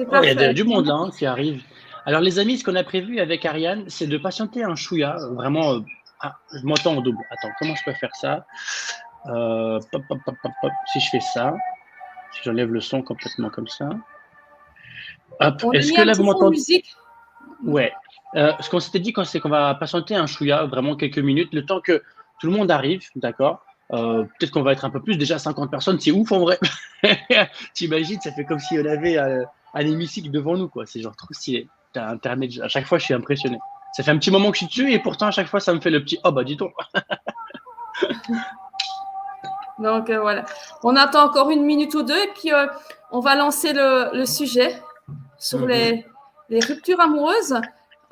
C'est Oh, il y a parfait. du monde là qui arrive. Alors les amis, ce qu'on a prévu avec Ariane, c'est de patienter un chouïa, vraiment. Ah, je m'entends en double. Attends, comment je peux faire ça? Pop, pop, pop, pop, pop. Si je fais ça, si j'enlève le son complètement comme ça. Hop. On a Est-ce mis que un là vous petit fond de m'entendez? musique. Ouais. Ce qu'on s'était dit, c'est qu'on va patienter un chouïa, vraiment quelques minutes, le temps que tout le monde arrive, d'accord? Peut-être qu'on va être un peu plus, déjà 50 personnes, c'est ouf en vrai. T'imagines, ça fait comme si on avait un hémicycle devant nous, quoi. C'est genre trop stylé. T'as Internet, à chaque fois, je suis impressionné. Ça fait un petit moment que je suis dessus et pourtant, à chaque fois, ça me fait le petit oh bah dis donc. Donc voilà. On attend encore 1 minute ou deux et puis on va lancer le sujet sur les ruptures amoureuses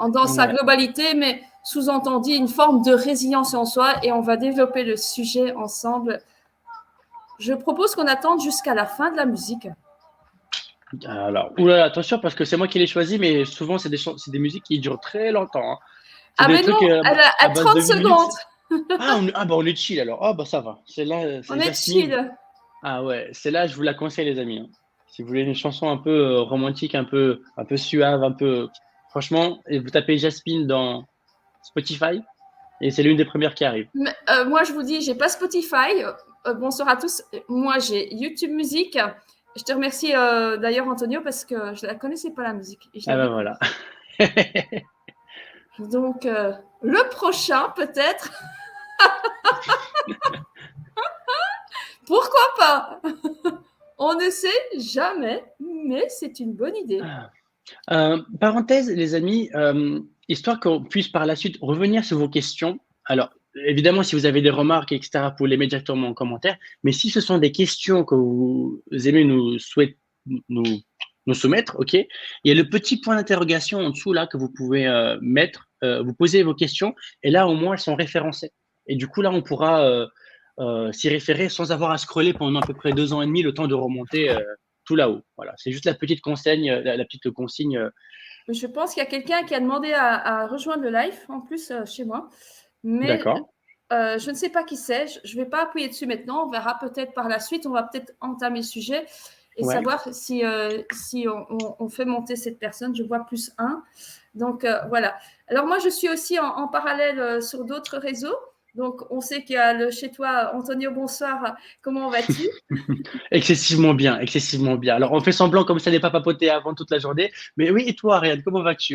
dans sa Ouais. globalité, mais sous-entendu une forme de résilience en soi et on va développer le sujet ensemble. Je propose qu'on attende jusqu'à la fin de la musique. Alors, oulala, attention parce que c'est moi qui l'ai choisi, mais souvent, c'est des musiques qui durent très longtemps, hein. C'est Ah des ben trucs non, elle a à à base de 30 8 minutes. secondes. Bah on est chill alors. Ah bah ça va. Celle-là, On c'est est Jasmine. chill. Ah ouais, celle-là, je vous la conseille, les amis, hein. Si vous voulez une chanson un peu romantique, un peu suave, un peu. Franchement, et vous tapez Jasmine dans Spotify et c'est l'une des premières qui arrive. Mais, moi, je vous dis, j'ai pas Spotify. Bonsoir à tous. Moi, j'ai YouTube Musique. Je te remercie d'ailleurs, Antonio, parce que je la connaissais pas la musique et je Ah l'ai ben découverte. voilà. Donc, le prochain, peut-être. Pourquoi pas? On ne sait jamais, mais c'est une bonne idée. Parenthèse, les amis, histoire qu'on puisse par la suite revenir sur vos questions. Alors, évidemment, si vous avez des remarques, etc., vous pouvez les mettre directement en commentaire. Mais si ce sont des questions que vous aimez nous, nous soumettre, ok, il y a le petit point d'interrogation en dessous là que vous pouvez mettre. Vous posez vos questions et là, au moins, elles sont référencées. Et du coup, là, on pourra s'y référer sans avoir à scroller pendant à peu près 2 ans et demi, le temps de remonter tout là-haut. Voilà, c'est juste la petite consigne, la petite consigne. Je pense qu'il y a quelqu'un qui a demandé à rejoindre le live, en plus, chez moi. Mais D'accord. je ne sais pas qui c'est. Je ne vais pas appuyer dessus maintenant. On verra peut-être par la suite. On va peut-être entamer le sujet et Ouais. savoir si on fait monter cette personne. Je vois plus un. Donc, voilà. Alors, moi, je suis aussi en parallèle sur d'autres réseaux. Donc, on sait qu'il y a le chez toi, Antonio, bonsoir. Comment vas-tu? Excessivement bien, excessivement bien. Alors, on fait semblant comme ça n'est pas papoté avant toute la journée. Mais oui, et toi, Ariane, comment vas-tu?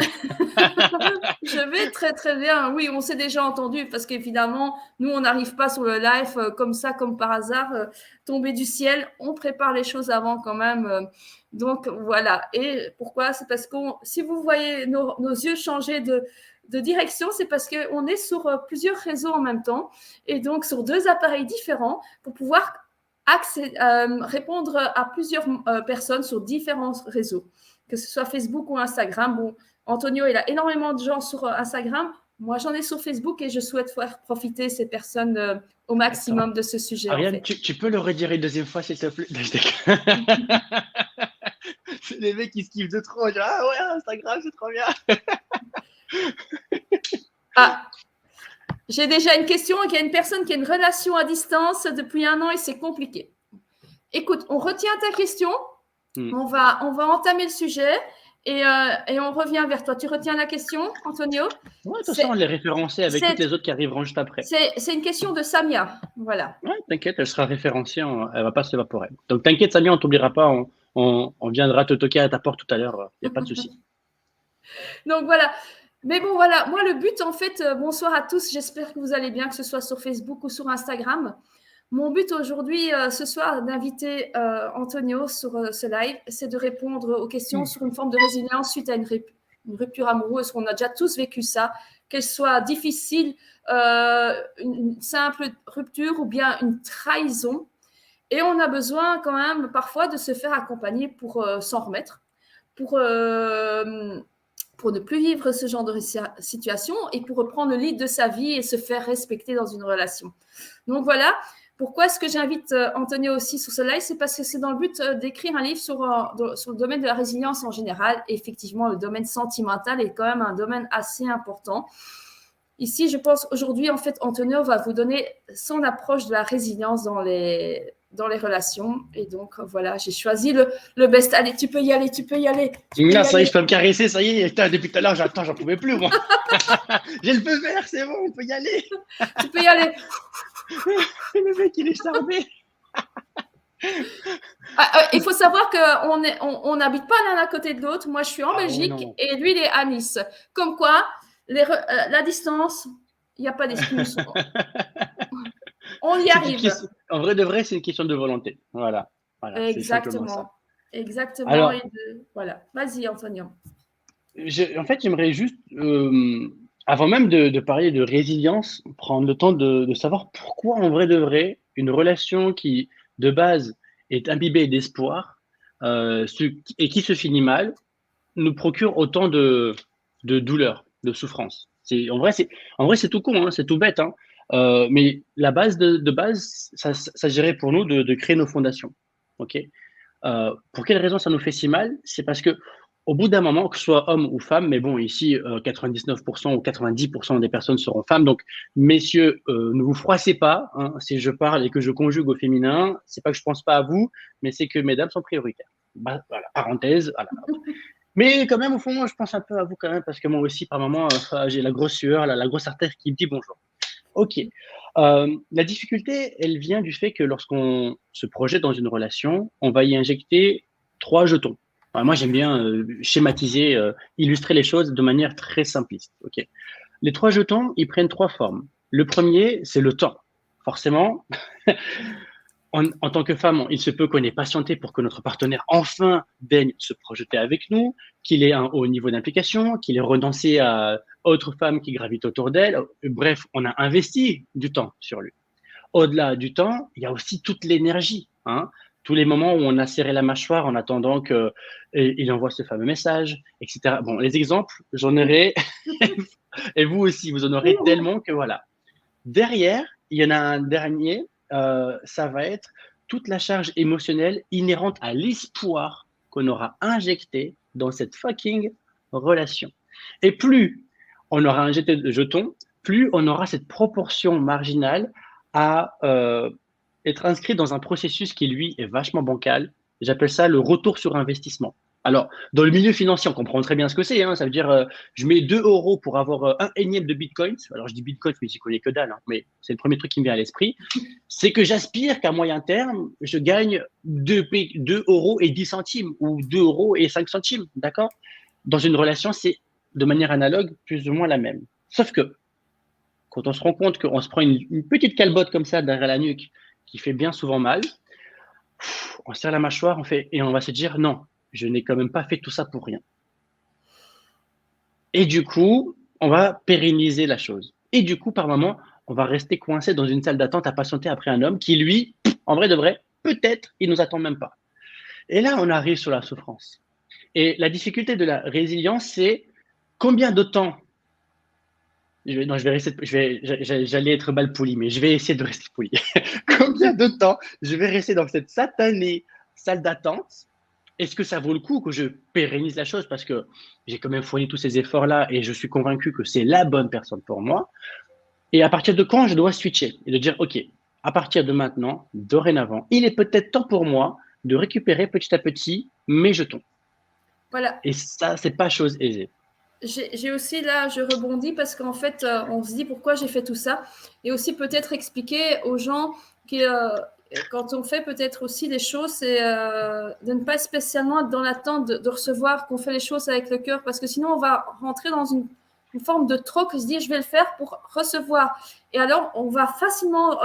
Je vais très très bien. Oui, on s'est déjà entendu parce qu'évidemment, nous, on n'arrive pas sur le live comme ça, comme par hasard, tomber du ciel. On prépare les choses avant quand même. Donc voilà. Et pourquoi? C'est parce que si vous voyez nos yeux changer de direction, c'est parce qu'on est sur plusieurs réseaux en même temps et donc sur 2 appareils différents pour pouvoir répondre à plusieurs personnes sur différents réseaux, que ce soit Facebook ou Instagram. Bon, Antonio, il a énormément de gens sur Instagram. Moi, j'en ai sur Facebook et je souhaite faire profiter ces personnes au Attends. maximum de ce sujet, en Ariane, fait. tu peux le redire une deuxième fois, s'il te plaît? Je déconne. C'est les mecs qui se kiffent de trop. Genre, ah ouais, Instagram, c'est trop bien. Ah, j'ai déjà une question. Il y a une personne qui a une relation à distance depuis 1 an et c'est compliqué. Écoute, on retient ta question. On va entamer le sujet et on revient vers toi. Tu retiens la question, Antonio? Ouais, de toute façon, on les référencer avec toutes C'est les autres qui arriveront juste après. une question de Samia. Voilà. Ouais, t'inquiète, elle sera référencée, elle va pas s'évaporer. Donc t'inquiète, Samia, on t'oubliera pas, on viendra te toquer à ta porte tout à l'heure, il n'y a pas de souci. Donc voilà. Mais bon, voilà. Moi, le but, en fait, bonsoir à tous. J'espère que vous allez bien, que ce soit sur Facebook ou sur Instagram. Mon but aujourd'hui, ce soir, d'inviter Antonio sur ce live, c'est de répondre aux questions sur une forme de résilience suite à une rupture amoureuse. On a déjà tous vécu ça, qu'elle soit difficile, une simple rupture ou bien une trahison. Et on a besoin quand même parfois de se faire accompagner pour s'en remettre, pour ne plus vivre ce genre de situation et pour reprendre le lead de sa vie et se faire respecter dans une relation. Donc voilà. Pourquoi est-ce que j'invite Antonio aussi sur ce live? C'est parce que c'est dans le but d'écrire un livre sur le domaine de la résilience en général. Et effectivement, le domaine sentimental est quand même un domaine assez important. Ici, je pense aujourd'hui, en fait, Antonio va vous donner son approche de la résilience dans dans les relations. Et donc, voilà, j'ai choisi le best. Allez, tu peux y aller, tu peux y aller. Là, ça y est, je peux me caresser, ça y est. Putain, depuis tout à l'heure, j'attends, j'en pouvais plus, moi. J'ai le feu vert, c'est bon, on peut y aller. Tu peux y aller. Le mec, il est charmé. Il faut savoir qu'on n'habite pas l'un à côté de l'autre. Moi, je suis en Belgique et lui, il est à Nice. Comme quoi, la distance, il n'y a pas d'excuse. On y arrive. En vrai de vrai, c'est une question de volonté. Voilà. Exactement. Exactement. Alors, voilà. Vas-y, Antonio. En fait, j'aimerais juste, avant même de parler de résilience, prendre le temps de savoir pourquoi, en vrai de vrai, une relation qui, de base, est imbibée d'espoir et qui se finit mal, nous procure autant de douleur, de souffrance. En vrai, c'est tout con, hein, c'est tout bête. Hein. Mais la base de base, ça s'agirait pour nous de créer nos fondations. Ok. Pour quelle raison ça nous fait si mal? C'est parce que au bout d'un moment, que ce soit homme ou femme, mais bon, ici, 99% ou 90% des personnes seront femmes. Donc, messieurs, ne vous froissez pas. Hein, si je parle et que je conjugue au féminin, c'est pas que je pense pas à vous, mais c'est que mesdames sont prioritaires. Bah, voilà, parenthèse. Voilà. Mais quand même, au fond, moi, je pense un peu à vous quand même, parce que moi aussi, par moment, j'ai la grosse sueur, la grosse artère qui me dit bonjour. Ok. La difficulté, elle vient du fait que lorsqu'on se projette dans une relation, on va y injecter 3 jetons. Alors, moi, j'aime bien schématiser, illustrer les choses de manière très simpliste. Ok. Les 3 jetons, ils prennent 3 formes. Le premier, c'est le temps. Forcément, en tant que femme, il se peut qu'on ait patienté pour que notre partenaire enfin daigne se projeter avec nous, qu'il ait un haut niveau d'implication, qu'il ait renoncé à autres femmes qui gravitent autour d'elle. Bref, on a investi du temps sur lui. Au-delà du temps, il y a aussi toute l'énergie. Hein, tous les moments où on a serré la mâchoire en attendant qu'il envoie ce fameux message, etc. Bon, les exemples, j'en aurai, et vous aussi, vous en aurez tellement que voilà. Derrière, il y en a un dernier, ça va être toute la charge émotionnelle inhérente à l'espoir qu'on aura injecté dans cette fucking relation. Et plus on aura injecté de jetons, plus on aura cette proportion marginale à être inscrit dans un processus qui, lui, est vachement bancal. J'appelle ça le retour sur investissement. Alors, dans le milieu financier, on comprend très bien ce que c'est. Hein. Ça veut dire, je mets 2 euros pour avoir un énième de Bitcoin. Alors, je dis Bitcoin, mais j'y connais que dalle. Hein, mais c'est le premier truc qui me vient à l'esprit. C'est que j'aspire qu'à moyen terme, je gagne 2 euros et 10 centimes ou 2 euros et 5 centimes. D'accord? Dans une relation, c'est de manière analogue plus ou moins la même. Sauf que, quand on se rend compte qu'on se prend une petite calbotte comme ça derrière la nuque qui fait bien souvent mal, on serre la mâchoire, et on va se dire non, je n'ai quand même pas fait tout ça pour rien. Et du coup, on va pérenniser la chose. Et du coup, par moment, on va rester coincé dans une salle d'attente à patienter après un homme qui, lui, en vrai de vrai, peut-être, il nous attend même pas. Et là, on arrive sur la souffrance. Et la difficulté de la résilience, c'est combien de temps j'allais être mal poli, mais je vais essayer de rester poli. Combien de temps je vais rester dans cette satanée salle d'attente? Est-ce que ça vaut le coup que je pérennise la chose parce que j'ai quand même fourni tous ces efforts-là et je suis convaincu que c'est la bonne personne pour moi? Et à partir de quand je dois switcher et de dire, OK, à partir de maintenant, dorénavant, il est peut-être temps pour moi de récupérer petit à petit mes jetons. Voilà. Et ça, c'est pas chose aisée. J'ai aussi là, je rebondis parce qu'en fait, on se dit pourquoi j'ai fait tout ça. Et aussi peut-être expliquer aux gens que quand on fait peut-être aussi les choses, c'est de ne pas spécialement être dans l'attente de recevoir qu'on fait les choses avec le cœur. Parce que sinon, on va rentrer dans une forme de troc, se dire je vais le faire pour recevoir. Et alors, on va facilement,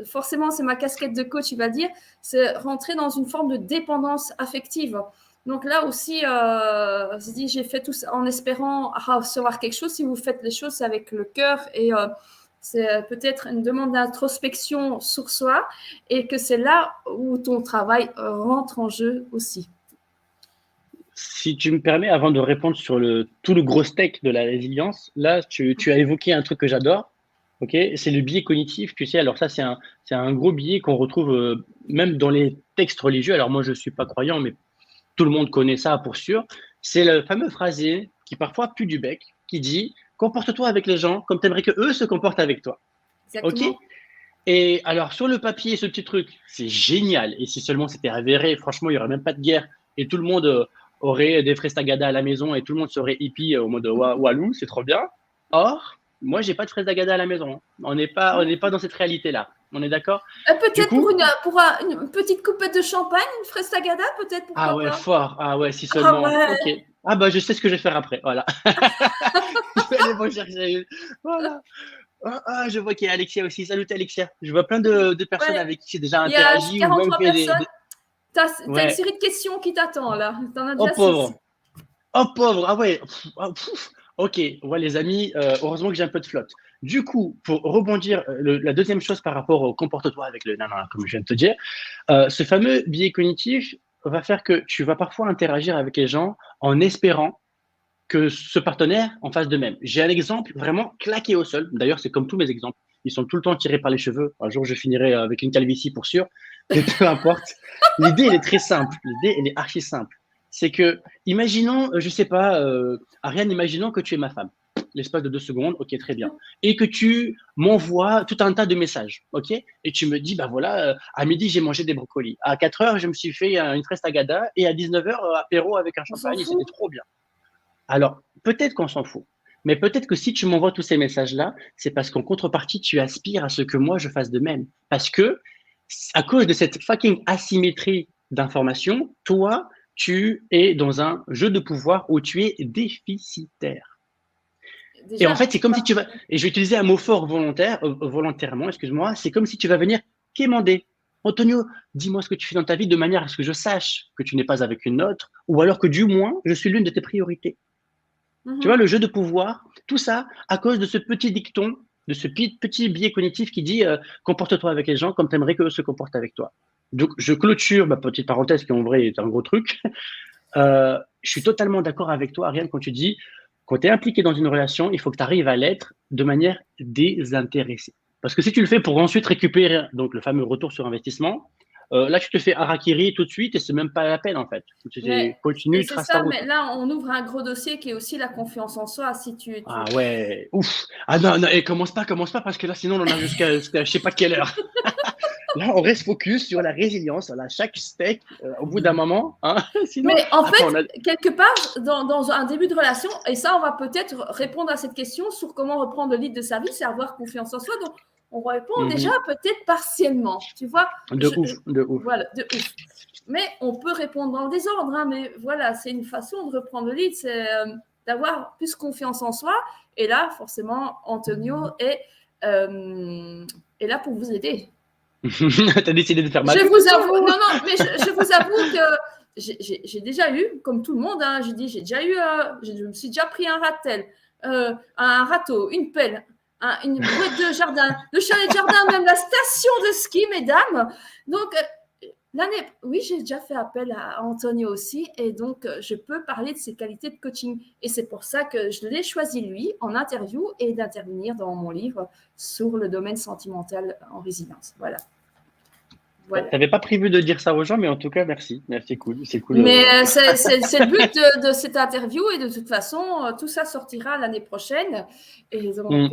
forcément, c'est ma casquette de coach, il va dire, c'est rentrer dans une forme de dépendance affective. Donc là aussi, se dit, j'ai fait tout ça en espérant recevoir quelque chose. Si vous faites les choses, c'est avec le cœur et c'est peut-être une demande d'introspection sur soi et que c'est là où ton travail rentre en jeu aussi. Si tu me permets, avant de répondre sur tout le gros steak de la résilience, là, tu as évoqué un truc que j'adore. Okay, c'est le biais cognitif, tu sais. Alors ça, c'est un gros biais qu'on retrouve même dans les textes religieux. Alors moi, je suis pas croyant, mais tout le monde connaît ça pour sûr. C'est le fameux phrasé qui parfois pue du bec, qui dit « Comporte-toi avec les gens comme tu aimerais qu'eux se comportent avec toi ». Ok ? Et alors, sur le papier, ce petit truc, c'est génial. Et si seulement c'était avéré, franchement, il n'y aurait même pas de guerre. Et tout le monde aurait des frestagada à la maison et tout le monde serait hippie au mode Walou, c'est trop bien. Or, moi, j'ai pas de frestagada à la maison. On n'est pas dans cette réalité-là. On est d'accord? Du Peut-être coup, une petite coupette de champagne, une frestagada, peut-être, ah pourquoi ouais, pas. fort. Ah ouais, si Ah seulement. ouais. Ok. Ah bah, je sais ce que je vais faire après. Voilà. Je vais aller me chercher. Voilà. Je vois qu'il y a Alexia aussi. Salut Alexia. Je vois plein de personnes Ouais. avec qui j'ai déjà Il y a interagi ou même 43 fait personnes. T'as une Ouais. série de questions qui t'attend là. T'en as Oh déjà 6. pauvre. Oh pauvre. Ah ouais. Ok. Ouais les amis. Heureusement que j'ai un peu de flotte. Du coup, pour rebondir, la deuxième chose par rapport au comporte-toi avec le nana, comme je viens de te dire, ce fameux biais cognitif va faire que tu vas parfois interagir avec les gens en espérant que ce partenaire en fasse de même. J'ai un exemple vraiment claqué au sol. D'ailleurs, c'est comme tous mes exemples. Ils sont tout le temps tirés par les cheveux. Un jour, je finirai avec une calvitie pour sûr. Mais peu importe. L'idée, elle est très simple. L'idée, elle est archi simple. C'est que, imaginons, je sais pas, Ariane, imaginons que tu es ma femme. L'espace de 2 secondes, ok, très bien. Et que tu m'envoies tout un tas de messages, ok? Et tu me dis, bah voilà, à midi, j'ai mangé des brocolis. À 4 heures, je me suis fait une frestagada. Et à 19 heures, apéro avec un On s'en champagne. Et c'était fout. trop bien. Alors, peut-être qu'on s'en fout. Mais peut-être que si tu m'envoies tous ces messages-là, c'est parce qu'en contrepartie, tu aspires à ce que moi, je fasse de même. Parce que, à cause de cette fucking asymétrie d'information, toi, tu es dans un jeu de pouvoir où tu es déficitaire. Et en Déjà, fait, c'est comme si tu vas, et je vais utiliser un mot fort volontairement, excuse-moi, c'est comme si tu vas venir quémander. Antonio, dis-moi ce que tu fais dans ta vie de manière à ce que je sache que tu n'es pas avec une autre, ou alors que du moins, je suis l'une de tes priorités. Tu vois, mhm. le jeu de pouvoir, tout ça à cause de ce petit dicton, de ce petit biais cognitif qui dit comporte-toi avec les gens comme tu aimerais qu'eux se comportent avec toi. Donc, je clôture ma petite parenthèse qui en vrai est un gros truc. Je suis totalement d'accord avec toi, Ariane, quand tu dis quand tu es impliqué dans une relation, il faut que tu arrives à l'être de manière désintéressée. Parce que si tu le fais pour ensuite récupérer donc le fameux retour sur investissement, là, tu te fais harakiri tout de suite et c'est même pas la peine en fait. Mais Continue, c'est trace ta ça, route. mais là, on ouvre un gros dossier qui est aussi la confiance en soi. Si Ah ouais, ouf. Ah non, non, et commence pas, parce que là, sinon, on en a jusqu'à je sais pas quelle heure. Là, on reste focus sur la résilience, là, chaque steak, au bout d'un moment, hein. Sinon, Mais en attends, on a... fait, quelque part, dans un début de relation, et ça, on va peut-être répondre à cette question sur comment reprendre le lead de sa vie, c'est avoir confiance en soi. Donc, on répond déjà Mhm. peut-être partiellement, tu vois. De ouf, de ouf. Voilà, de ouf. Mais on peut répondre dans le désordre, hein, mais voilà, c'est une façon de reprendre le lead, c'est d'avoir plus confiance en soi. Et là, forcément, Antonio est là pour vous aider. T'as décidé de faire ma Je pub, vous toi, avoue, ou... non, non, mais je vous avoue que j'ai déjà eu, comme tout le monde, hein, j'ai déjà eu, je me suis déjà pris un ratel, un râteau, une pelle, une brouette de jardin, le chalet de jardin, même la station de ski, mesdames. Donc, l'année, oui, j'ai déjà fait appel à Antonio aussi, et donc je peux parler de ses qualités de coaching. Et c'est pour ça que je l'ai choisi, lui, en interview et d'intervenir dans mon livre sur le domaine sentimental en résidence. Voilà. Voilà. T'avais pas prévu de dire ça aux gens, mais en tout cas, merci. C'est cool, c'est cool. Mais c'est le but de cette interview et de toute façon, tout ça sortira l'année prochaine. Et donc, Mm.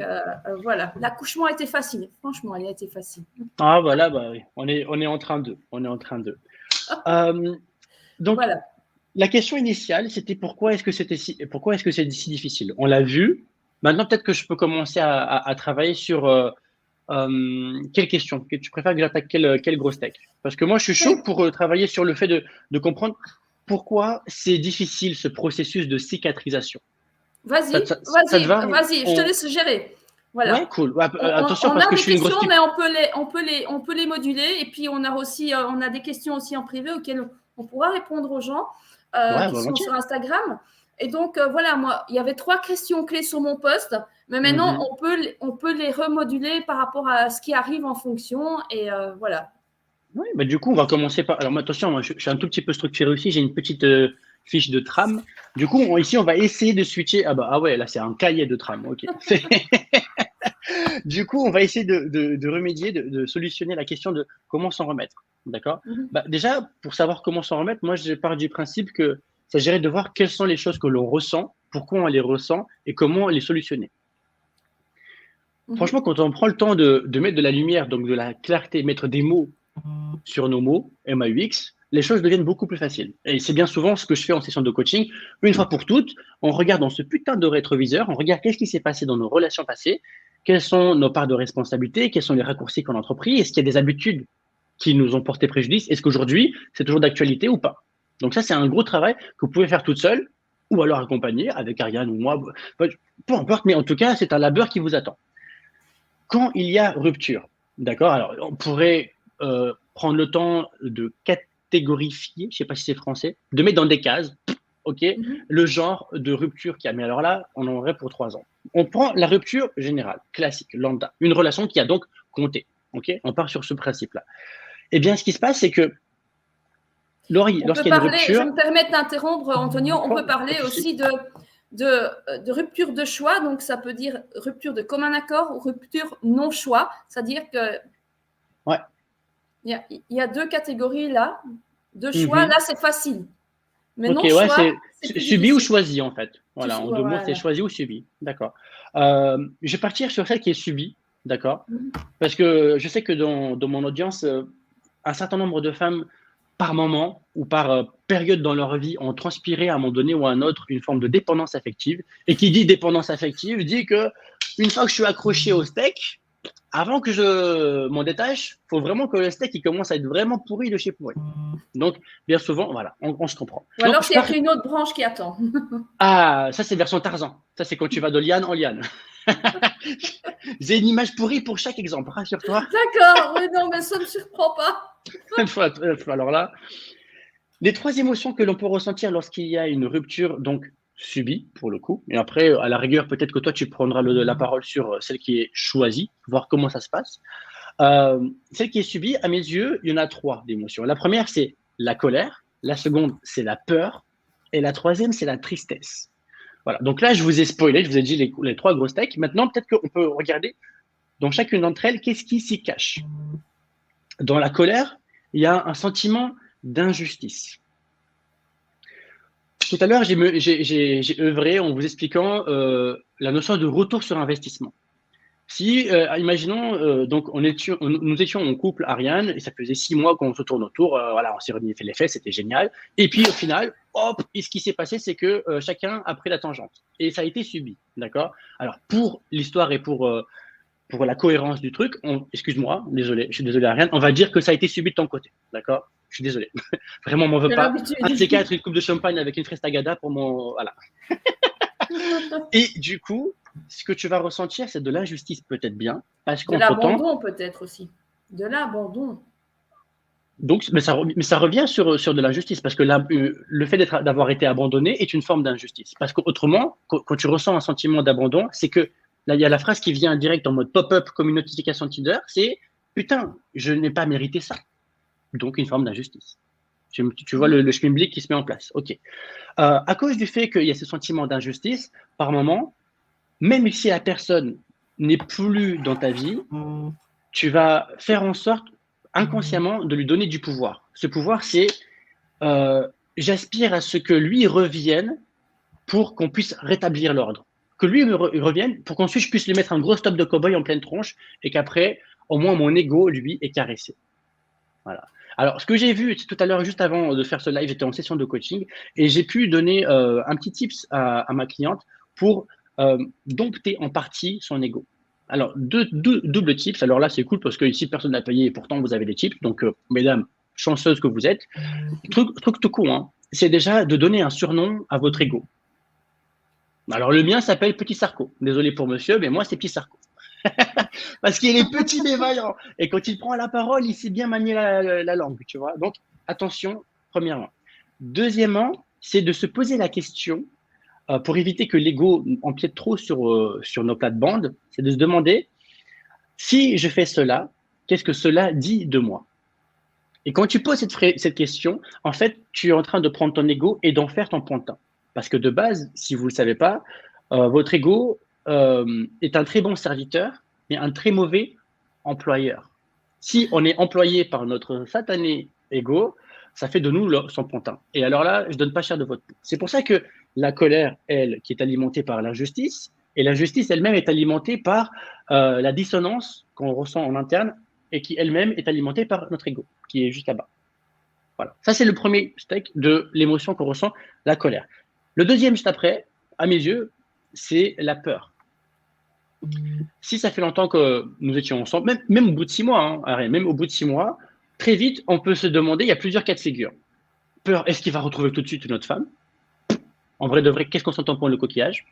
voilà. L'accouchement a été facile. Franchement, il a été facile. Ah, voilà, bah oui, on est en train de, on est en train de. Euh, donc, Voilà. la question initiale, c'était pourquoi est-ce que c'est si difficile? On l'a vu. Maintenant, peut-être que je peux commencer à travailler sur quelle question? Tu préfères que j'attaque quel gros steak? Parce que moi, je suis chaud pour travailler sur le fait de comprendre pourquoi c'est difficile ce processus de cicatrisation. Vas-y, Ça te vas-y, va? vas-y, je te laisse gérer. Ouais, Voilà. cool. Ouais, attention, On parce a que je des suis une grosse questions, pipe. mais on peut les moduler. Et puis, on a aussi, on a des questions aussi en privé auxquelles on pourra répondre aux gens Ouais, qui sont volontiers. sur Instagram. Et donc, voilà, moi, il y avait 3 questions clés sur mon post. Mais maintenant, Mhm. on peut les remoduler par rapport à ce qui arrive en fonction. Et voilà. Ouais, bah, du coup, on va commencer par. Alors, attention, moi, je suis un tout petit peu structuré aussi. J'ai une petite fiche de trame. Du coup, ici, on va essayer de switcher. Ah, bah, ah ouais, là, c'est un cahier de trame. Ok. Du coup, on va essayer de remédier, de solutionner la question de comment s'en remettre. D'accord? Mhm. Bah, déjà, pour savoir comment s'en remettre, moi, je pars du principe que ça s'agirait de voir quelles sont les choses que l'on ressent, pourquoi on les ressent et comment les solutionner. Franchement, quand on prend le temps de mettre de la lumière, donc de la clarté, mettre des mots sur nos mots, MAUX, les choses deviennent beaucoup plus faciles. Et c'est bien souvent ce que je fais en session de coaching. Une fois pour toutes, on regarde dans ce putain de rétroviseur, on regarde qu'est-ce qui s'est passé dans nos relations passées, quelles sont nos parts de responsabilité, quels sont les raccourcis qu'on a entrepris, est-ce qu'il y a des habitudes qui nous ont porté préjudice, est-ce qu'aujourd'hui, c'est toujours d'actualité ou pas. Donc ça, c'est un gros travail que vous pouvez faire toute seule, ou alors accompagné avec Ariane ou moi, peu importe, mais en tout cas, c'est un labeur qui vous attend. Quand il y a rupture, d'accord, alors on pourrait prendre le temps de catégorifier, je ne sais pas si c'est français, de mettre dans des cases, ok, le genre de rupture qu'il y a. Mais alors là, on en aurait pour 3 ans. On prend la rupture générale, classique, lambda, une relation qui a donc compté, ok, on part sur ce principe-là. Eh bien, ce qui se passe, c'est que lorsqu'il y a une rupture… Je me permets d'interrompre, Antonio, on peut parler aussi de rupture de choix, donc ça peut dire rupture de commun accord ou rupture non-choix, c'est-à-dire que ouais. Il y a 2 catégories là, de choix, là c'est facile. Mais okay, non ouais, choix, c'est subi ou choisi en fait. Voilà, en 2 mots, voilà. c'est choisi ou subi. D'accord. Je vais partir sur celle qui est subie, d'accord, parce que je sais que dans mon audience, un certain nombre de femmes, par moment ou par période dans leur vie, ont transpiré à un moment donné ou à un autre une forme de dépendance affective. Et qui dit dépendance affective dit que une fois que je suis accroché au steak, avant que je m'en détache, il faut vraiment que le steak il commence à être vraiment pourri de chez pourri. Donc, bien souvent, voilà, on se comprend. Ou alors, il y a une autre branche qui attend. Ah, ça, c'est version Tarzan. Ça, c'est quand tu vas de liane en liane. J'ai une image pourrie pour chaque exemple, rassure-toi. D'accord, oui, non, mais ça ne me surprend pas. Alors là, les 3 émotions que l'on peut ressentir lorsqu'il y a une rupture, donc subie, pour le coup. Et après, à la rigueur, peut-être que toi, tu prendras la parole sur celle qui est choisie, voir comment ça se passe. Celle qui est subie, à mes yeux, il y en a 3 d'émotions. La première, c'est la colère. La seconde, c'est la peur. Et la troisième, c'est la tristesse. Voilà. Donc là, je vous ai spoilé, je vous ai dit les 3 grosses steaks. Maintenant, peut-être qu'on peut regarder dans chacune d'entre elles, qu'est-ce qui s'y cache. Dans la colère, il y a un sentiment d'injustice. Tout à l'heure, j'ai œuvré en vous expliquant la notion de retour sur investissement. Si, imaginons, donc nous étions en couple, Ariane, et ça faisait 6 mois qu'on se tourne autour, voilà, on s'est remis fait les fesses, c'était génial. Et puis au final, hop, et ce qui s'est passé, c'est que chacun a pris la tangente. Et ça a été subi, d'accord. Alors, pour l'histoire et pour la cohérence du truc, excuse-moi, désolé, je suis désolé Ariane, on va dire que ça a été subi de ton côté, d'accord. Je suis désolé. Vraiment, on m'en veut pas. Un de ces 4, une coupe de champagne avec une frestagada pour mon… Voilà. Et du coup, ce que tu vas ressentir, c'est de l'injustice peut-être bien. Parce de l'abandon peut-être aussi. De l'abandon. Donc, mais ça revient sur de l'injustice, parce que le fait d'avoir été abandonné est une forme d'injustice. Parce qu'autrement, quand tu ressens un sentiment d'abandon, c'est que là, il y a la phrase qui vient direct en mode pop-up comme une notification Tinder, c'est « Putain, je n'ai pas mérité ça ». Donc, une forme d'injustice. Tu vois le schmilblick qui se met en place. OK. À cause du fait qu'il y a ce sentiment d'injustice, par moment, même si la personne n'est plus dans ta vie, tu vas faire en sorte inconsciemment de lui donner du pouvoir. Ce pouvoir, c'est j'aspire à ce que lui revienne pour qu'on puisse rétablir l'ordre. Que lui revienne pour qu'ensuite je puisse lui mettre un gros stop de cow-boy en pleine tronche et qu'après, au moins mon ego, lui, est caressé. Voilà. Alors, ce que j'ai vu tout à l'heure, juste avant de faire ce live, j'étais en session de coaching et j'ai pu donner un petit tips à ma cliente pour dompter en partie son ego. Alors, double tips. Alors là, c'est cool parce que ici, personne n'a payé et pourtant, vous avez des tips. Donc, mesdames, chanceuses que vous êtes. Truc tout court, hein, c'est déjà de donner un surnom à votre ego. Alors, le mien s'appelle Petit Sarko. Désolé pour monsieur, mais moi, c'est Petit Sarko. Parce qu'il est petit mais vaillant. Et quand il prend la parole, il sait bien manier la langue, tu vois. Donc, attention, premièrement. Deuxièmement, c'est de se poser la question, pour éviter que l'ego empiète trop sur nos plates-bandes, c'est de se demander, si je fais cela, qu'est-ce que cela dit de moi? Et quand tu poses cette question, en fait, tu es en train de prendre ton ego et d'en faire ton pantin. Parce que de base, si vous ne le savez pas, votre ego est un très bon serviteur, mais un très mauvais employeur. Si on est employé par notre satané ego, ça fait de nous son pantin. Et alors là, je donne pas cher de votre peau. C'est pour ça que la colère, elle, qui est alimentée par l'injustice, Et l'injustice elle-même est alimentée par la dissonance qu'on ressent en interne et qui elle-même est alimentée par notre ego, qui est juste là-bas. Voilà. Ça, c'est le premier step de l'émotion qu'on ressent, la colère. Le deuxième, juste après, à mes yeux, c'est la peur. Si ça fait longtemps que nous étions ensemble, même au bout de 6 mois, même au bout de 6 mois, très vite, on peut se demander, il y a plusieurs cas de figure. Peur, est-ce qu'il va retrouver tout de suite notre femme? En vrai de vrai, qu'est-ce qu'on s'entend pour le coquillage?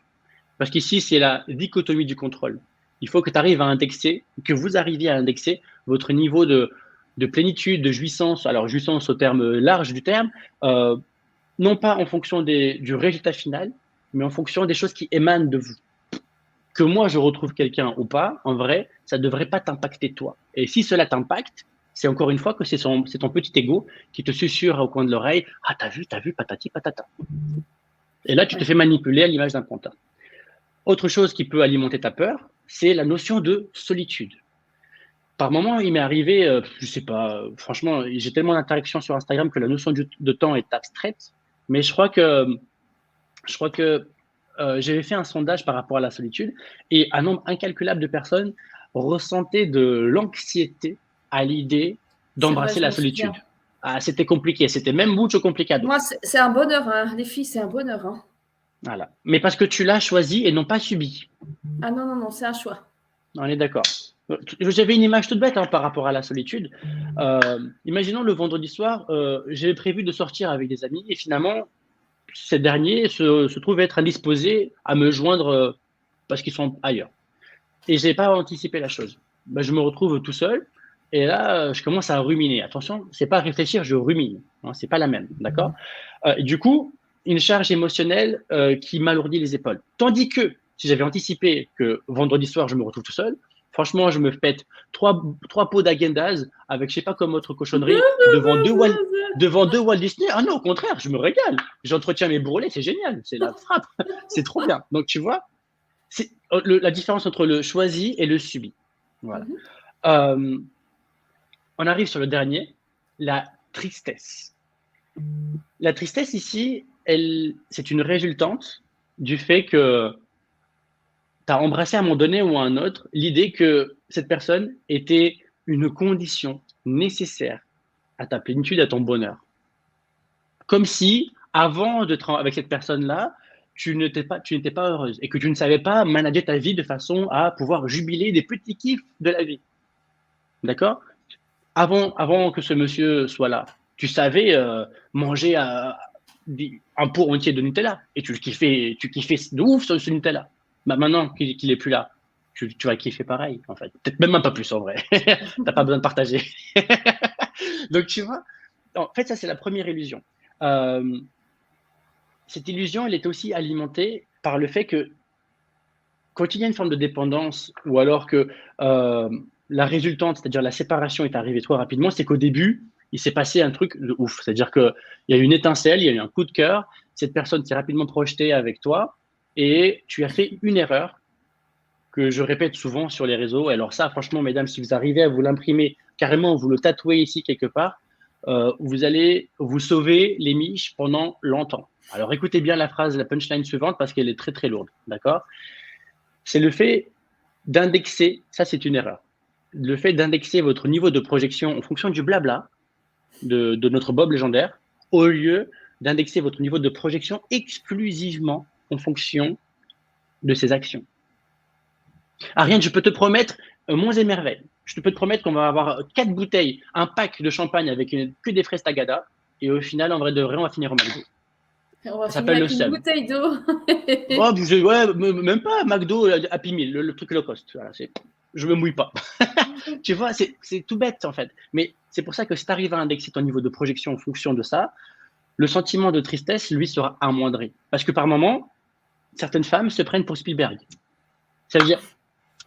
Parce qu'ici, c'est la dichotomie du contrôle. Il faut que tu arrives à indexer, que vous arriviez à indexer votre niveau de plénitude, de jouissance, alors jouissance au terme large du terme, non pas en fonction du résultat final, mais en fonction des choses qui émanent de vous. Que moi, je retrouve quelqu'un ou pas, en vrai, ça ne devrait pas t'impacter toi. Et si cela t'impacte, c'est encore une fois que c'est ton petit ego qui te susurre au coin de l'oreille « Ah, t'as vu, patati patata ». Et là, tu te fais manipuler à l'image d'un pantin. Autre chose qui peut alimenter ta peur, c'est la notion de solitude. Par moment, il m'est arrivé, je sais pas, franchement, j'ai tellement d'interactions sur Instagram que la notion de temps est abstraite, mais je crois que j'avais fait un sondage par rapport à la solitude et un nombre incalculable de personnes ressentaient de l'anxiété à l'idée C'est vrai, d'embrasser je la m'en souviens. solitude. Ah, c'était compliqué, c'était même mucho complicado. Moi, c'est un bonheur, hein. Les filles, c'est un bonheur. Hein. Voilà. Mais parce que tu l'as choisi et non pas subi. Ah non, non, non, c'est un choix. On est d'accord. J'avais une image toute bête par rapport à la solitude. Imaginons le vendredi soir, j'avais prévu de sortir avec des amis et finalement, ces derniers se trouvent être indisposés à me joindre parce qu'ils sont ailleurs. Et je n'ai pas anticipé la chose. Ben, je me retrouve tout seul et là, je commence à ruminer. Attention, c'est pas réfléchir, je rumine. Hein, c'est pas la même, d'accord. Du coup, une charge émotionnelle qui m'alourdit les épaules. Tandis que si j'avais anticipé que vendredi soir, je me retrouve tout seul, franchement, je me pète trois pots d'agendas avec je sais pas comme autre cochonnerie devant deux Walt Disney. Ah non, au contraire, je me régale. J'entretiens mes bourrelets, c'est génial, c'est la frappe, c'est trop bien. Donc tu vois, c'est la différence entre le choisi et le subi. Voilà. On arrive sur le dernier, la tristesse. La tristesse ici, c'est une résultante du fait que tu as embrassé à un moment donné ou à un autre l'idée que cette personne était une condition nécessaire à ta plénitude, à ton bonheur. Comme si, avant d'être avec cette personne-là, tu n'étais pas heureuse et que tu ne savais pas manager ta vie de façon à pouvoir jubiler des petits kiffs de la vie. D'accord? Avant que ce monsieur soit là, tu savais manger un pot entier de Nutella et tu kiffais de ouf ce Nutella. Bah maintenant qu'il est plus là, tu vas kiffer pareil en fait. Peut-être même un peu plus en vrai. T'as pas besoin de partager. Donc tu vois, en fait ça c'est la première illusion. Cette illusion, elle est aussi alimentée par le fait que quand il y a une forme de dépendance ou alors que la résultante, c'est-à-dire la séparation est arrivée trop rapidement, c'est qu'au début, il s'est passé un truc de ouf. C'est-à-dire qu'il y a eu une étincelle, il y a eu un coup de cœur, cette personne s'est rapidement projetée avec toi et tu as fait une erreur que je répète souvent sur les réseaux. Alors ça, franchement, mesdames, si vous arrivez à vous l'imprimer carrément, vous le tatouez ici quelque part, vous allez vous sauver les miches pendant longtemps. Alors écoutez bien la phrase, la punchline suivante parce qu'elle est très très lourde, d'accord? C'est le fait d'indexer, ça c'est une erreur, le fait d'indexer votre niveau de projection en fonction du blabla de notre Bob légendaire, au lieu d'indexer votre niveau de projection exclusivement en fonction de ses actions. Ariane, je peux te promettre monts et merveilles. Je peux te promettre qu'on va avoir 4 bouteilles, un pack de champagne avec que des fraises tagada, et au final, en vrai de vrai, on va finir au McDo. On va Ça finir s'appelle le avec une seum. bouteille d'eau. Oh, ouais, même pas McDo Happy Meal, le truc low cost. Voilà, je me mouille pas. Tu vois, c'est tout bête en fait. Mais c'est pour ça que si tu arrives à indexer ton niveau de projection en fonction de ça, le sentiment de tristesse, lui, sera amoindri. Parce que par moment, certaines femmes se prennent pour Spielberg. Ça veut dire,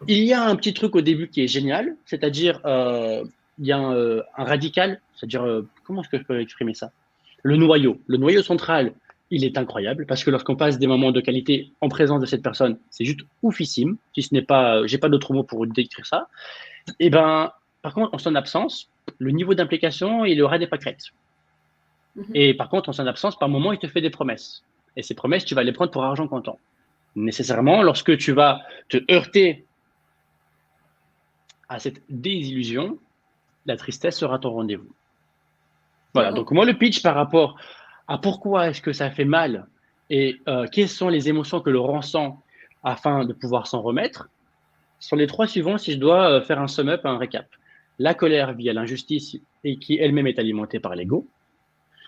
il y a un petit truc au début qui est génial, c'est-à-dire, il y a un radical, c'est-à-dire, comment est-ce que je peux exprimer ça? Le noyau central, il est incroyable parce que lorsqu'on passe des moments de qualité en présence de cette personne, c'est juste oufissime. Si ce n'est pas, j'ai pas d'autres mots pour décrire ça. Et ben, par contre, en son absence, le niveau d'implication, il aura des pâquerettes. Et par contre, en son absence, par moment, il te fait des promesses. Et ces promesses, tu vas les prendre pour argent comptant. nécessairement, lorsque tu vas te heurter à cette désillusion, la tristesse sera ton rendez-vous. Voilà, donc moi, le pitch par rapport à pourquoi est-ce que ça fait mal et quelles sont les émotions que l'on ressent afin de pouvoir s'en remettre, sont les trois suivants si je dois faire un sum-up, un récap. La colère via l'injustice et qui elle-même est alimentée par l'ego.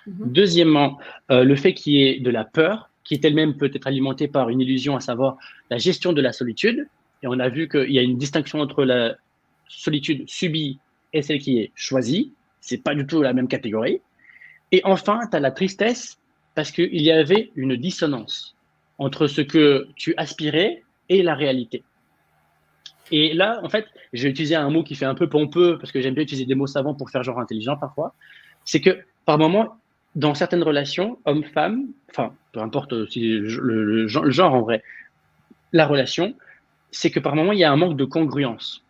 Deuxièmement, le fait qu'il y ait de la peur, qui est elle-même peut être alimentée par une illusion, à savoir la gestion de la solitude. Et on a vu qu'il y a une distinction entre la solitude subie et celle qui est choisie. C'est pas du tout la même catégorie. Et enfin, tu as la tristesse parce qu'il y avait une dissonance entre ce que tu aspirais et la réalité. Et là, en fait, j'ai utilisé un mot qui fait un peu pompeux parce que j'aime bien utiliser des mots savants pour faire genre intelligent parfois. C'est que par moment, dans certaines relations, homme-femme, enfin, peu importe si le genre en vrai, la relation, c'est que par moment, il y a un manque de congruence.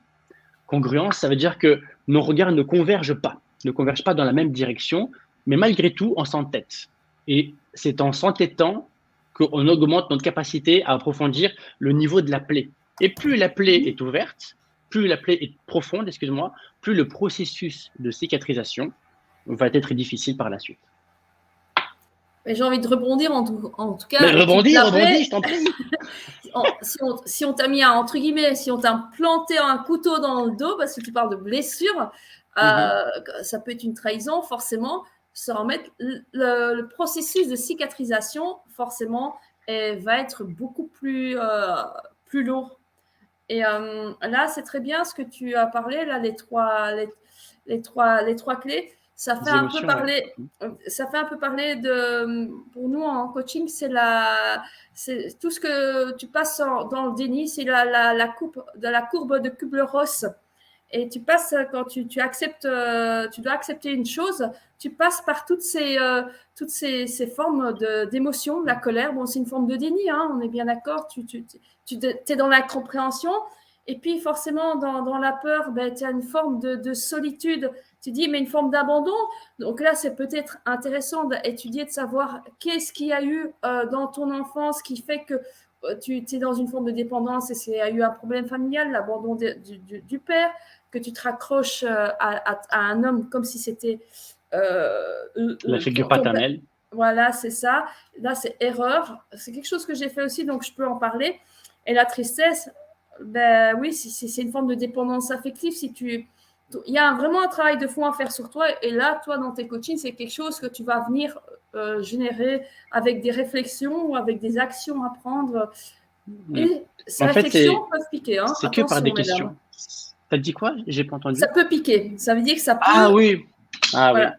Congruence, ça veut dire que nos regards ne convergent pas dans la même direction, mais malgré tout, on s'entête. Et c'est en s'entêtant qu'on augmente notre capacité à approfondir le niveau de la plaie. Et plus la plaie est ouverte, plus la plaie est profonde, excuse-moi, plus le processus de cicatrisation va être difficile par la suite. Mais j'ai envie de rebondir en tout cas. Mais rebondis, je t'en prie. Si on t'a mis entre guillemets, si on t'a planté un couteau dans le dos, parce que tu parles de blessure, ça peut être une trahison, forcément. Ça remettre le processus de cicatrisation, forcément, va être beaucoup plus lourd. Et là, c'est très bien ce que tu as parlé, là, les trois clés. Ça fait un peu parler de, pour nous en coaching, c'est tout ce que tu passes dans le déni, c'est la courbe de Kubler-Ross. Et tu passes, quand tu acceptes, tu dois accepter une chose, tu passes par toutes ces formes d'émotions, la colère. Bon, c'est une forme de déni, hein, on est bien d'accord. Tu es dans la compréhension. Et puis, forcément, dans la peur, ben, tu as une forme de solitude. Tu dis, mais une forme d'abandon. Donc là, c'est peut-être intéressant d'étudier, de savoir qu'est-ce qu'il y a eu dans ton enfance qui fait que tu es dans une forme de dépendance et il y a eu un problème familial, l'abandon du père, que tu te raccroches à un homme comme si c'était la figure paternelle. Voilà, c'est ça. Là, c'est erreur. C'est quelque chose que j'ai fait aussi, donc je peux en parler. Et la tristesse, ben oui, c'est une forme de dépendance affective. Il y a vraiment un travail de fond à faire sur toi. Et là, toi, dans tes coachings, c'est quelque chose que tu vas venir générer avec des réflexions ou avec des actions à prendre. Et ces réflexions peuvent piquer. Hein. C'est que par des questions. T'as dit quoi? J'ai pas entendu. Ça peut piquer. Ça veut dire que ça peut. Ah oui. Voilà.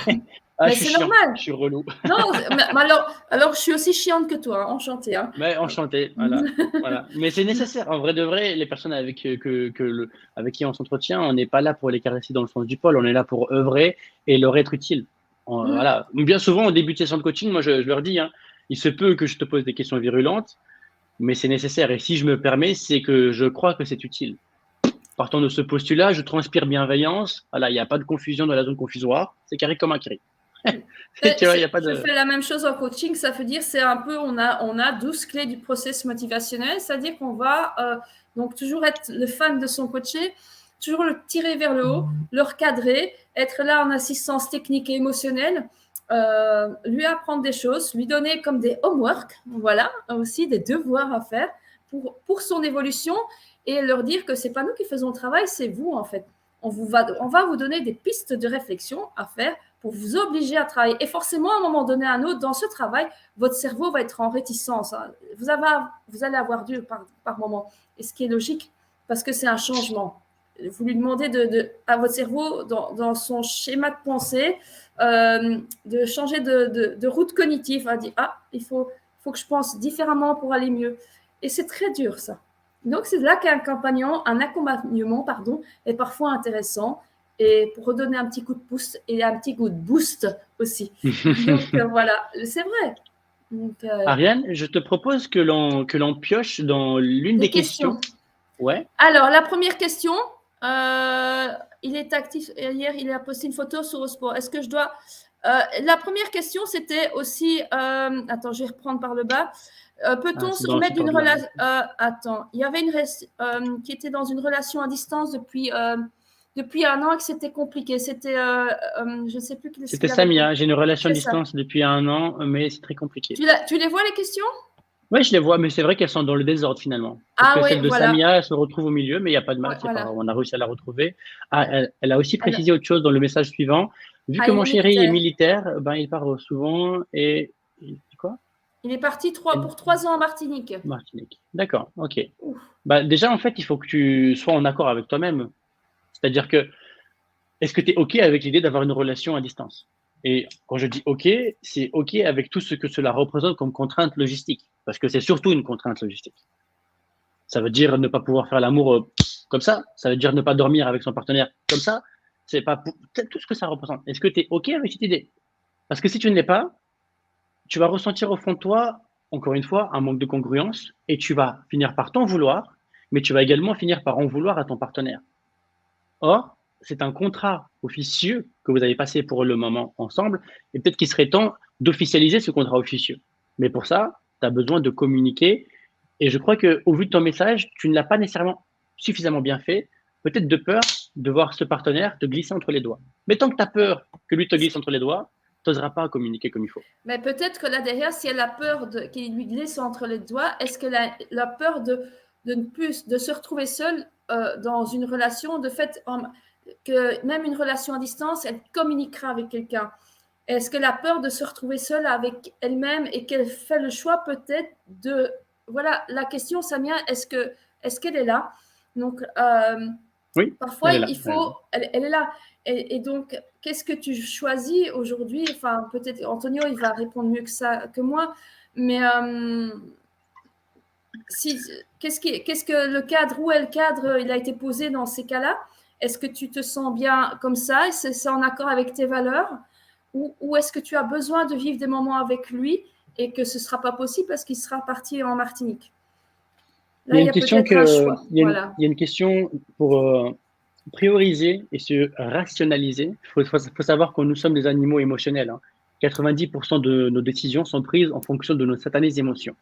Oui. Mais c'est normal. Je suis relou. Non, mais alors je suis aussi chiante que toi, hein. Enchantée. Hein. Mais enchanté, voilà. Mais c'est nécessaire. En vrai de vrai, les personnes avec qui on s'entretient, on n'est pas là pour les caresser dans le sens du poil, on est là pour œuvrer et leur être utile. Voilà. Bien souvent, au début de session de coaching, moi je leur dis, hein, il se peut que je te pose des questions virulentes, mais c'est nécessaire. Et si je me permets, c'est que je crois que c'est utile. Partant de ce postulat, je transpire bienveillance. Voilà, il n'y a pas de confusion dans la zone confusoire. C'est carré comme un carré. Je fais la même chose en coaching, ça veut dire c'est un peu, on a 12 clés du process motivationnel, c'est-à-dire qu'on va donc toujours être le fan de son coaché, toujours le tirer vers le haut, le recadrer, être là en assistance technique et émotionnelle, lui apprendre des choses, lui donner comme des homework, voilà, aussi des devoirs à faire pour son évolution et leur dire que c'est pas nous qui faisons le travail, c'est vous en fait. On va vous donner des pistes de réflexion à faire pour vous obliger à travailler. Et forcément, à un moment donné à un autre, dans ce travail, votre cerveau va être en réticence. Hein. Vous allez avoir dur par moment. Et ce qui est logique, parce que c'est un changement. Vous lui demandez à votre cerveau, dans son schéma de pensée, de changer de route cognitive. À dire, il faut que je pense différemment pour aller mieux. Et c'est très dur, ça. Donc, c'est là qu'un accompagnement est parfois intéressant et pour redonner un petit coup de pouce et un petit coup de boost aussi. Donc, voilà, c'est vrai. Donc, Ariane, je te propose que l'on pioche dans l'une des questions. Ouais. Alors, la première question, il est actif. Hier, il a posté une photo sur Eurosport. Est-ce que je dois… la première question, c'était aussi… attends, je vais reprendre par le bas. Peut-on c'est se dans remettre cet d'une ordre-là. relation attends, il y avait qui était dans une relation à distance depuis 1 an et que c'était compliqué. C'était, je ne sais plus ce C'était qu'il avait posé. Samia. J'ai une relation à C'est ça. distance depuis 1 an, mais c'est très compliqué. Tu les vois les questions? Oui, je les vois, mais c'est vrai qu'elles sont dans le désordre finalement. Parce Ah que oui, celle de voilà. Samia, elle se retrouve au milieu, mais il n'y a pas de Ouais, mal, c'est pas grave, voilà. on a réussi à la retrouver. Ah, elle a aussi Elle- précisé autre chose dans le message suivant. Vu ah, que il mon est chéri est militaire. militaire, ben, il part souvent et quoi? Il est parti Et- pour 3 ans en Martinique. Martinique. D'accord, ok. Ouf. Bah, déjà, en fait, il faut que tu sois en accord avec toi-même. C'est-à-dire que, est-ce que tu es OK avec l'idée d'avoir une relation à distance? Et quand je dis OK, c'est OK avec tout ce que cela représente comme contrainte logistique. Parce que c'est surtout une contrainte logistique. Ça veut dire ne pas pouvoir faire l'amour comme ça. Ça veut dire ne pas dormir avec son partenaire comme ça. C'est pas tout ce que ça représente. Est-ce que tu es OK avec cette idée? Parce que si tu ne l'es pas, tu vas ressentir au fond de toi, encore une fois, un manque de congruence et tu vas finir par t'en vouloir, mais tu vas également finir par en vouloir à ton partenaire. Or, c'est un contrat officieux que vous avez passé pour le moment ensemble et peut-être qu'il serait temps d'officialiser ce contrat officieux. Mais pour ça, tu as besoin de communiquer et je crois qu'au vu de ton message, tu ne l'as pas nécessairement suffisamment bien fait, peut-être de peur de voir ce partenaire te glisser entre les doigts. Mais tant que tu as peur que lui te glisse entre les doigts, tu n'oseras pas communiquer comme il faut. Mais peut-être que là derrière, si elle a peur qu'il lui glisse entre les doigts, est-ce qu'elle a la peur de ne plus de se retrouver seule dans une relation, de fait que même une relation à distance, elle communiquera avec quelqu'un. Est-ce qu'elle a peur de se retrouver seule avec elle-même et qu'elle fait le choix peut-être de voilà la question Samia, est-ce qu'elle est là? Donc Oui, parfois elle est là. il faut elle est là et donc qu'est-ce que tu choisis aujourd'hui? Enfin peut-être Antonio il va répondre mieux que ça que moi, mais si, qu'est-ce que le cadre, où est le cadre, il a été posé dans ces cas-là? Est-ce que tu te sens bien comme ça? C'est en accord avec tes valeurs? Ou est-ce que tu as besoin de vivre des moments avec lui et que ce ne sera pas possible parce qu'il sera parti en Martinique? Il y Là, a il y une a question peut-être un que, choix. Voilà. il y a une question pour prioriser et se rationaliser. Il faut savoir que nous sommes des animaux émotionnels, hein. 90% de nos décisions sont prises en fonction de nos satanées émotions.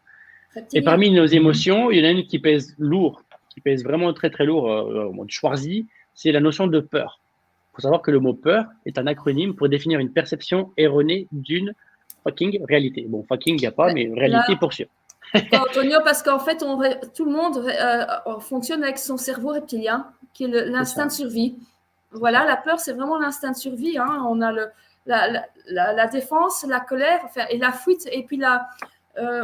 Et Reptilien. parmi nos émotions, il y en a une qui pèse lourd, qui pèse vraiment très très lourd, au mode Schwarzy, c'est la notion de peur. Il faut savoir que le mot peur est un acronyme pour définir une perception erronée d'une fucking réalité. Bon, fucking, il n'y a pas, Mais mais réalité là, pour sûr. pourquoi Antonio? Parce qu'en fait, tout le monde fonctionne avec son cerveau reptilien, qui est C'est l'instinct ça, de survie. c'est Voilà, ça. la peur, c'est vraiment l'instinct de survie. Hein. On a la défense, la colère enfin, et la fuite, et puis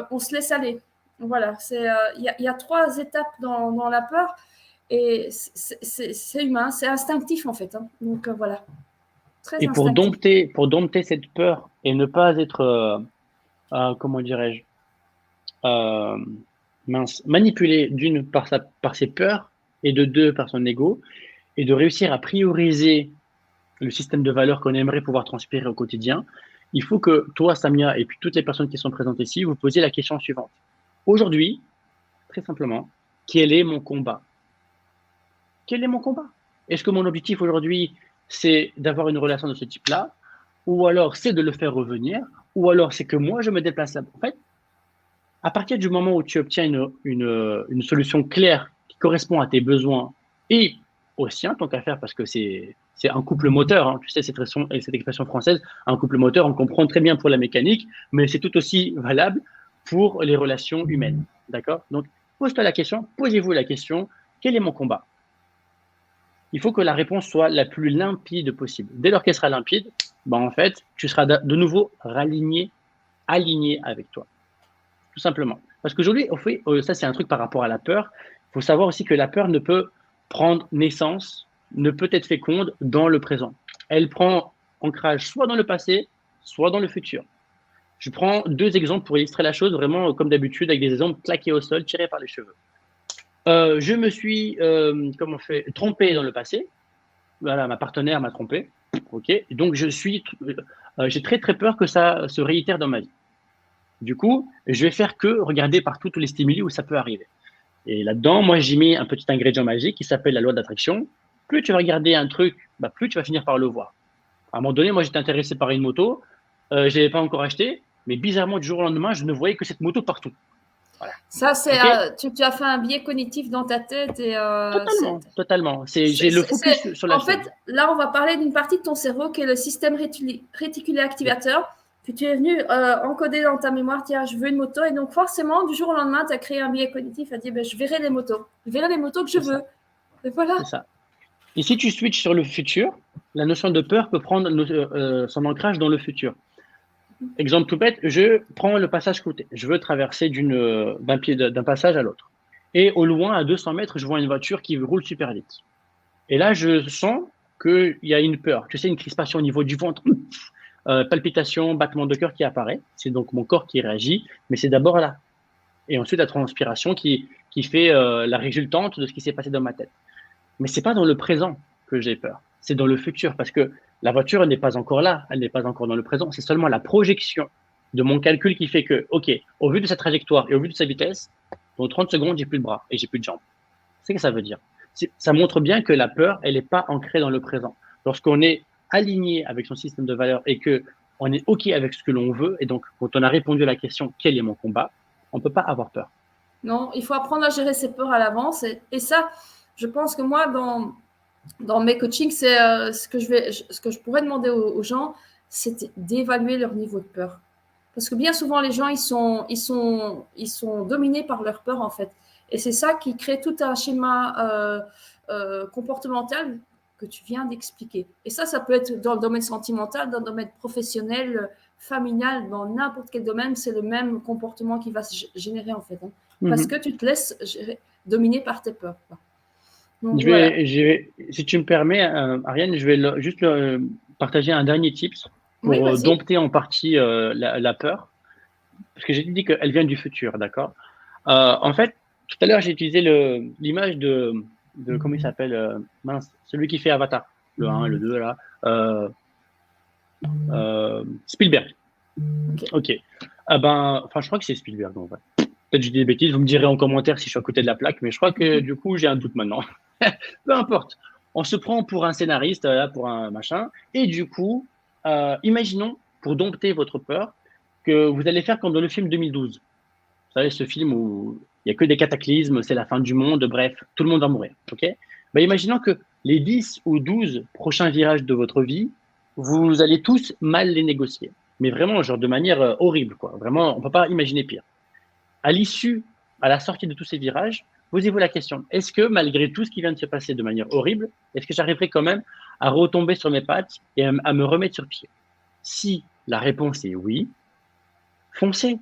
on se laisse aller. Voilà, y a 3 étapes dans la peur, et c'est humain, c'est instinctif en fait. Hein. Donc voilà, très Et instinctif. pour dompter cette peur et ne pas être, comment dirais-je, euh, manipulé d'une par ses peurs et de deux par son ego, et de réussir à prioriser le système de valeurs qu'on aimerait pouvoir transpirer au quotidien, il faut que toi, Samia, et puis toutes les personnes qui sont présentes ici, vous posiez la question suivante. Aujourd'hui, très simplement, quel est mon combat? Quel est mon combat? Est-ce que mon objectif aujourd'hui, c'est d'avoir une relation de ce type-là? Ou alors c'est de le faire revenir? Ou alors c'est que moi, je me déplace là? En fait, à partir du moment où tu obtiens une solution claire qui correspond à tes besoins et aux siens, tant qu'à faire, parce que c'est un couple moteur, hein, tu sais, cette expression française, un couple moteur, on comprend très bien pour la mécanique, mais c'est tout aussi valable pour les relations humaines. D'accord? Donc, pose-toi la question, posez-vous la question, quel est mon combat? Il faut que la réponse soit la plus limpide possible. Dès lors qu'elle sera limpide, ben en fait, tu seras de nouveau aligné avec toi, tout simplement. Parce qu'aujourd'hui, au fait, ça c'est un truc par rapport à la peur. Il faut savoir aussi que la peur ne peut prendre naissance, ne peut être féconde dans le présent. Elle prend ancrage soit dans le passé, soit dans le futur. Je prends 2 exemples pour illustrer la chose, vraiment comme d'habitude, avec des exemples claqués au sol, tirés par les cheveux. Je me suis trompé dans le passé. Voilà, ma partenaire m'a trompé. Ok, et donc j'ai très très peur que ça se réitère dans ma vie. Du coup, je vais faire que regarder partout tous les stimuli où ça peut arriver. Et là-dedans, moi, j'y mets un petit ingrédient magique qui s'appelle la loi d'attraction. Plus tu vas regarder un truc, bah, plus tu vas finir par le voir. À un moment donné, moi, j'étais intéressé par une moto. Je ne l'avais pas encore achetée, mais bizarrement, du jour au lendemain, je ne voyais que cette moto partout. Voilà. Ça, c'est, OK? tu as fait un biais cognitif dans ta tête et Totalement, totalement. J'ai le focus sur la en fait, chose. là, on va parler d'une partie de ton cerveau qui est le système réticulé activateur que tu es venu encoder dans ta mémoire. Tiens, je veux une moto. Et donc, forcément, du jour au lendemain, tu as créé un biais cognitif à dire, ben, je verrai les motos. Je verrai les motos que je veux. Et voilà. C'est ça. Et si tu switches sur le futur, la notion de peur peut prendre son ancrage dans le futur. Exemple tout bête, je prends le passage côté. Je veux traverser d'un passage à l'autre. Et au loin, à 200 mètres, je vois une voiture qui roule super vite. Et là, je sens qu'il y a une peur. Tu sais, une crispation au niveau du ventre, palpitation, battement de cœur qui apparaît. C'est donc mon corps qui réagit, mais c'est d'abord là. Et ensuite, la transpiration qui fait la résultante de ce qui s'est passé dans ma tête. Mais c'est pas dans le présent que j'ai peur. C'est dans le futur parce que la voiture n'est pas encore là. Elle n'est pas encore dans le présent. C'est seulement la projection de mon calcul qui fait que, OK, au vu de sa trajectoire et au vu de sa vitesse, dans 30 secondes, j'ai plus de bras et j'ai plus de jambes. C'est ce que ça veut dire. Ça montre bien que la peur, elle n'est pas ancrée dans le présent. Lorsqu'on est aligné avec son système de valeurs et que on est OK avec ce que l'on veut, et donc quand on a répondu à la question quel est mon combat, on ne peut pas avoir peur. Non, il faut apprendre à gérer ses peurs à l'avance. Et ça, je pense que moi, dans mes coachings, c'est ce que je pourrais demander aux gens, c'est d'évaluer leur niveau de peur. Parce que bien souvent, les gens, ils sont dominés par leur peur, en fait. Et c'est ça qui crée tout un schéma comportemental que tu viens d'expliquer. Et ça peut être dans le domaine sentimental, dans le domaine professionnel, familial, dans n'importe quel domaine, c'est le même comportement qui va se générer, en fait. Hein. Parce que tu te laisses dominer par tes peurs. Donc, voilà. Si tu me permets, Ariane, je vais juste partager un dernier tips pour Oui, dompter en partie la peur, parce que j'ai dit qu'elle vient du futur, d'accord? En fait, tout à l'heure, j'ai utilisé l'image de comment il s'appelle, mince, celui qui fait Avatar, le 1, le 2, là, Spielberg. Ok. Ah ben, enfin, je crois que c'est Spielberg, en fait. Peut-être que je dis des bêtises, vous me direz en commentaire si je suis à côté de la plaque, mais je crois que du coup, j'ai un doute maintenant. Peu importe. On se prend pour un scénariste, pour un machin, et du coup, imaginons, pour dompter votre peur, que vous allez faire comme dans le film 2012. Vous savez, ce film où il n'y a que des cataclysmes, c'est la fin du monde, bref, tout le monde va mourir. Ok. Ben, imaginons que les 10 ou 12 prochains virages de votre vie, vous allez tous mal les négocier. Mais vraiment, genre de manière horrible, quoi. Vraiment, on ne peut pas imaginer pire. À l'issue, à la sortie de tous ces virages, posez-vous la question, est-ce que malgré tout ce qui vient de se passer de manière horrible, est-ce que j'arriverai quand même à retomber sur mes pattes et à me remettre sur pied? Si la réponse est oui, foncez.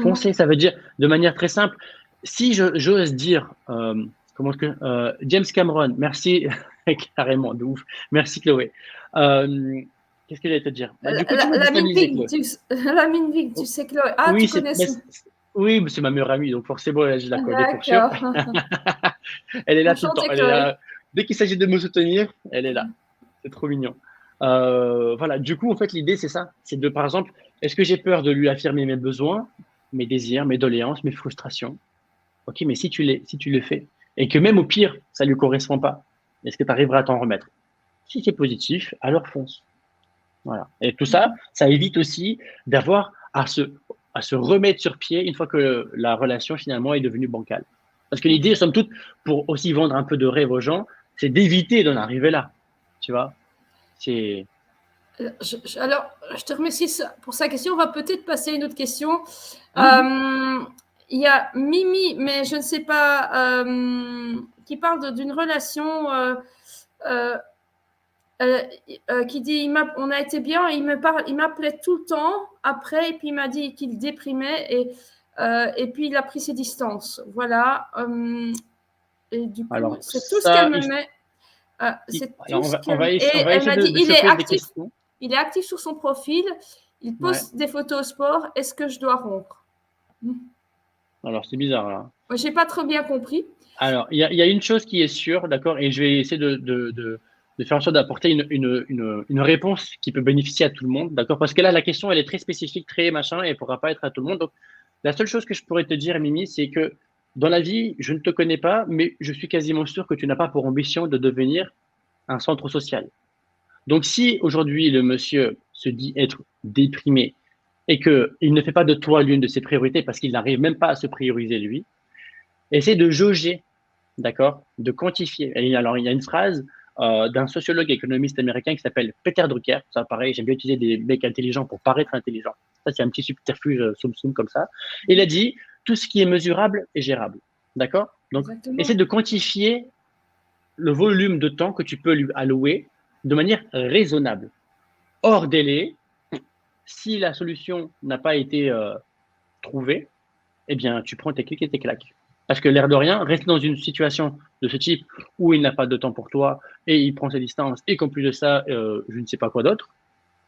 Foncez, ça veut dire de manière très simple, si j'ose dire, James Cameron, merci, carrément, de ouf, merci Chloé. Qu'est-ce que j'allais te dire? Bah, du coup, tu m'as déstabilisé, Chloé. La mine vigue, tu sais, Chloé. Ah, oui, tu connais ça. Oui, c'est ma meilleure amie, donc forcément, je la connais pour sûr. D'accord. Elle est là tout le temps. Enchantée, Elle est Chloé. là. Dès qu'il s'agit de me soutenir, elle est là. C'est trop mignon. Voilà, du coup, en fait, l'idée, c'est ça. C'est de, par exemple, est-ce que j'ai peur de lui affirmer mes besoins, mes désirs, mes doléances, mes frustrations? Ok, mais si tu le fais, et que même au pire, ça lui correspond pas, est-ce que tu arriveras à t'en remettre? Si c'est positif, alors fonce. Voilà. Et tout ça, ça évite aussi d'avoir à se remettre sur pied une fois que la relation finalement est devenue bancale. Parce que l'idée, somme toute, pour aussi vendre un peu de rêve aux gens, c'est d'éviter d'en arriver là. Tu vois? C'est. Alors, je te remercie pour sa question. On va peut-être passer à une autre question. Il y a Mimi, mais je ne sais pas, qui parle d'une relation qui dit on a été bien, il m'appelait tout le temps après, et puis il m'a dit qu'il déprimait, et puis il a pris ses distances. Voilà. Et du coup, Alors, c'est tout ce qu'elle me met. On va elle essayer m'a dit de se poser des questions. Il est actif sur son profil, il poste des photos au sport. Est-ce que je dois rompre? Alors, c'est bizarre là. Moi, j'ai pas trop bien compris. Alors, il y a une chose qui est sûre, d'accord, et je vais essayer de faire en sorte d'apporter une réponse qui peut bénéficier à tout le monde, d'accord, parce que là, la question, elle est très spécifique, très machin, et elle ne pourra pas être à tout le monde. Donc, la seule chose que je pourrais te dire, Mimi, c'est que dans la vie, je ne te connais pas, mais je suis quasiment sûr que tu n'as pas pour ambition de devenir un centre social. Donc, si aujourd'hui le monsieur se dit être déprimé et qu'il ne fait pas de toi l'une de ses priorités parce qu'il n'arrive même pas à se prioriser lui, essaie de jauger, d'accord, de quantifier. Et alors, il y a une phrase d'un sociologue économiste américain qui s'appelle Peter Drucker. Ça, pareil, j'aime bien utiliser des mecs intelligents pour paraître intelligent. Ça, c'est un petit subterfuge soum-soum comme ça. Il a dit tout ce qui est mesurable est gérable. D'accord? Donc, Exactement. essaie de quantifier le volume de temps que tu peux lui allouer de manière raisonnable. Hors délai, si la solution n'a pas été trouvée, eh bien, tu prends tes clics et tes claques. Parce que l'air de rien, rester dans une situation de ce type où il n'a pas de temps pour toi et il prend ses distances et qu'en plus de ça, je ne sais pas quoi d'autre,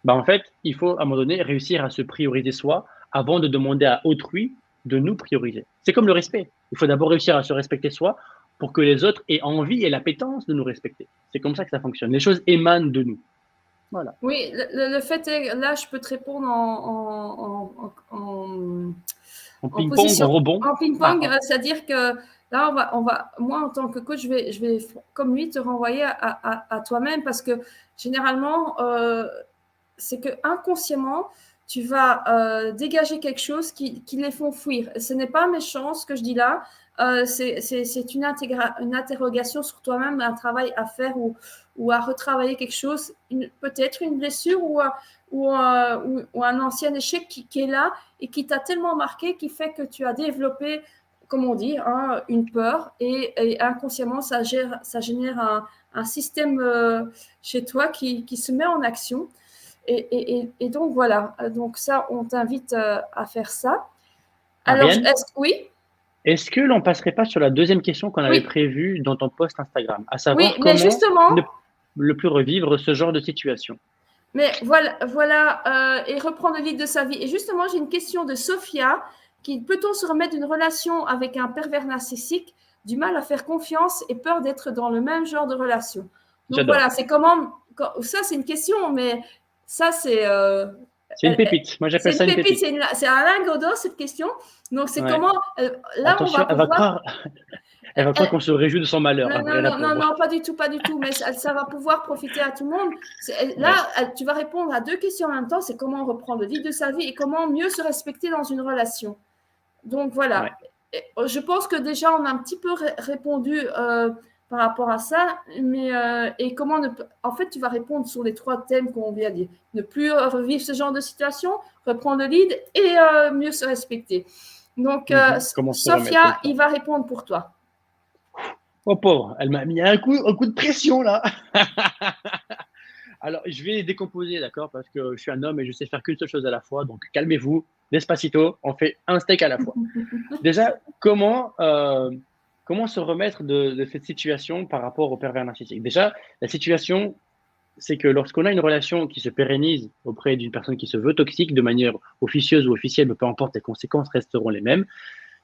bah en fait, il faut à un moment donné réussir à se prioriser soi avant de demander à autrui de nous prioriser. C'est comme le respect. Il faut d'abord réussir à se respecter soi pour que les autres aient envie et l'appétence de nous respecter. C'est comme ça que ça fonctionne. Les choses émanent de nous. Voilà. Oui, le fait est, là, je peux te répondre En en ping-pong, position, en rebond. en ping-pong, Ah, c'est-à-dire que là, moi, en tant que coach, je vais comme lui, te renvoyer à toi-même parce que généralement, c'est que inconsciemment, tu vas dégager quelque chose qui les font fuir. Ce n'est pas méchant ce que je dis là. C'est une interrogation sur toi-même, un travail à faire ou à retravailler quelque chose, peut-être une blessure ou un ancien échec qui est là et qui t'a tellement marqué, qui fait que tu as développé, comme on dit, hein, une peur et inconsciemment, ça génère un système chez toi qui se met en action. Et donc voilà, donc ça, on t'invite à faire ça. Alors, Ariane, oui, est-ce que l'on passerait pas sur la deuxième question qu'on avait oui, prévue dans ton post Instagram, à oui, savoir mais comment justement, ne le plus revivre ce genre de situation? mais et reprendre le lead de sa vie. Et justement, j'ai une question de Sophia, peut-on se remettre d'une relation avec un pervers narcissique, du mal à faire confiance et peur d'être dans le même genre de relation? Donc voilà, J'adore. c'est comment, ça c'est une question, mais ça c'est C'est une pépite. Moi, j'appelle c'est une ça une pépite, pépite. c'est un lingot d'or cette question. Donc c'est Ouais. comment, là on va Attention, pouvoir, elle va croire qu'on se réjouit de son malheur, non, la non, vraie, la non, non, pauvre. non, pas du tout, pas du tout, mais ça va pouvoir profiter à tout le monde. Là, Ouais, tu vas répondre à deux questions en même temps, c'est comment reprendre le lead de sa vie et comment mieux se respecter dans une relation. Donc ouais. voilà, je pense que déjà on a un petit peu répondu par rapport à ça, mais et comment en fait tu vas répondre sur les trois thèmes qu'on vient de dire. Ne plus revivre ce genre de situation, reprendre le lead et mieux se respecter. Donc Comment se remettre, c'est Sophia, ça. il va répondre pour toi. Oh pauvre, elle m'a mis un coup de pression là. Alors, je vais les décomposer, d'accord, parce que je suis un homme et je sais faire qu'une seule chose à la fois. Donc, calmez-vous, despacito, on fait un steak à la fois. Déjà, comment se remettre de cette situation par rapport au pervers narcissique? Déjà, la situation, c'est que lorsqu'on a une relation qui se pérennise auprès d'une personne qui se veut toxique de manière officieuse ou officielle, mais peu importe, les conséquences resteront les mêmes,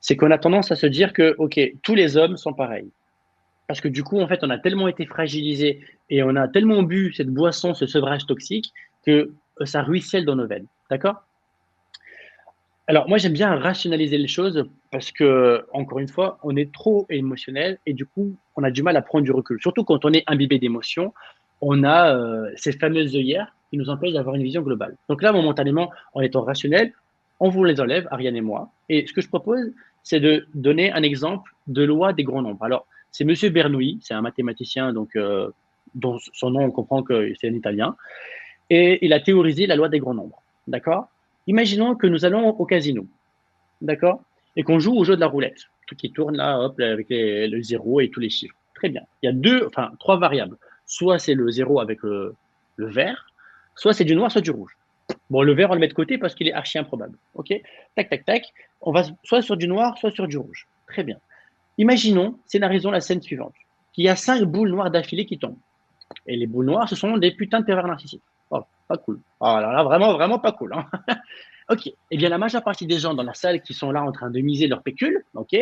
c'est qu'on a tendance à se dire que, OK, tous les hommes sont pareils. Parce que du coup, en fait, on a tellement été fragilisé et on a tellement bu cette boisson, ce sevrage toxique, que ça ruisselle dans nos veines. D'accord? Alors, moi, j'aime bien rationaliser les choses parce que, encore une fois, on est trop émotionnel et du coup, on a du mal à prendre du recul. Surtout quand on est imbibé d'émotions, on a ces fameuses œillères qui nous empêchent d'avoir une vision globale. Donc là, momentanément, en étant rationnel, on vous les enlève, Ariane et moi. Et ce que je propose, c'est de donner un exemple de loi des grands nombres. Alors, c'est Monsieur Bernoulli, c'est un mathématicien, donc, dont son nom, on comprend que c'est un Italien, et il a théorisé la loi des grands nombres. D'accord? Imaginons que nous allons au casino. D'accord? Et qu'on joue au jeu de la roulette. Tout qui tourne là, hop, avec le zéro et tous les chiffres. Très bien. Il y a trois variables. Soit c'est le zéro avec le vert, soit c'est du noir, soit du rouge. Bon, le vert, on le met de côté parce qu'il est archi improbable. OK? Tac, tac, tac. On va soit sur du noir, soit sur du rouge. Très bien. Imaginons, scénarisons la scène suivante. Qu'il y a 5 boules noires d'affilée qui tombent. Et les boules noires, ce sont des putains de pervers narcissiques. Oh, pas cool. Oh là là, vraiment, vraiment pas cool. Hein. Ok. Eh bien, la majeure partie des gens dans la salle qui sont là en train de miser leur pécule, ok,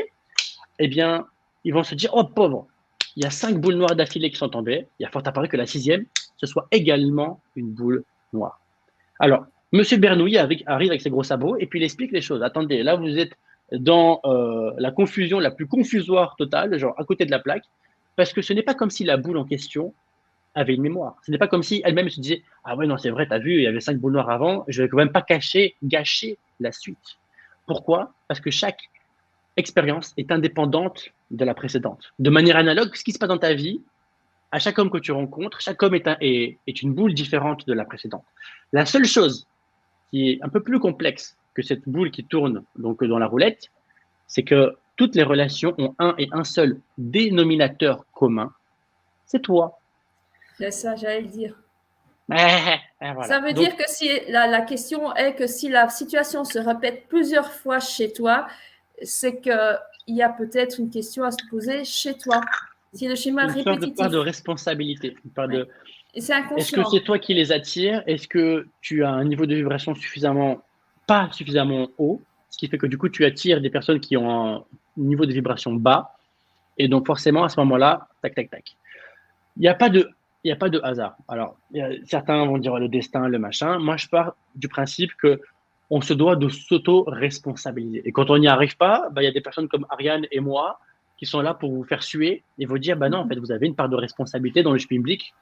eh bien, ils vont se dire, oh pauvre, il y a 5 boules noires d'affilée qui sont tombées. Il y a fort à parier que la sixième, ce soit également une boule noire. Alors, Monsieur Bernoulli arrive avec ses gros sabots et puis il explique les choses. Attendez, là, vous êtes dans la confusion la plus confusoire totale, genre à côté de la plaque, parce que ce n'est pas comme si la boule en question avait une mémoire. Ce n'est pas comme si elle-même se disait « Ah ouais, non, c'est vrai, t'as vu, il y avait 5 boules noires avant, je vais quand même pas gâcher la suite. » Pourquoi? Parce que chaque expérience est indépendante de la précédente. De manière analogue, ce qui se passe dans ta vie, à chaque homme que tu rencontres, chaque homme est une boule différente de la précédente. La seule chose qui est un peu plus complexe que cette boule qui tourne donc dans la roulette, c'est que toutes les relations ont un et un seul dénominateur commun, c'est toi. C'est ça, j'allais le dire. Voilà. Ça veut Donc, dire que si la question est que si la situation se répète plusieurs fois chez toi, c'est qu'il y a peut-être une question à se poser chez toi. Si le schéma est une sorte de part répétitif. de responsabilité. Ouais. Et c'est Est-ce que inconscient. c'est toi qui les attires? Est-ce que tu as un niveau de vibration pas suffisamment haut, ce qui fait que du coup tu attires des personnes qui ont un niveau de vibration bas, et donc forcément à ce moment-là, tac, tac, tac. Il n'y a pas de, il y a pas de hasard. Alors, certains vont dire le destin, le machin. Moi, je pars du principe que on se doit de s'auto-responsabiliser. Et quand on n'y arrive pas, bah, il y a des personnes comme Ariane et moi qui sont là pour vous faire suer et vous dire, bah non, en fait, vous avez une part de responsabilité dans le public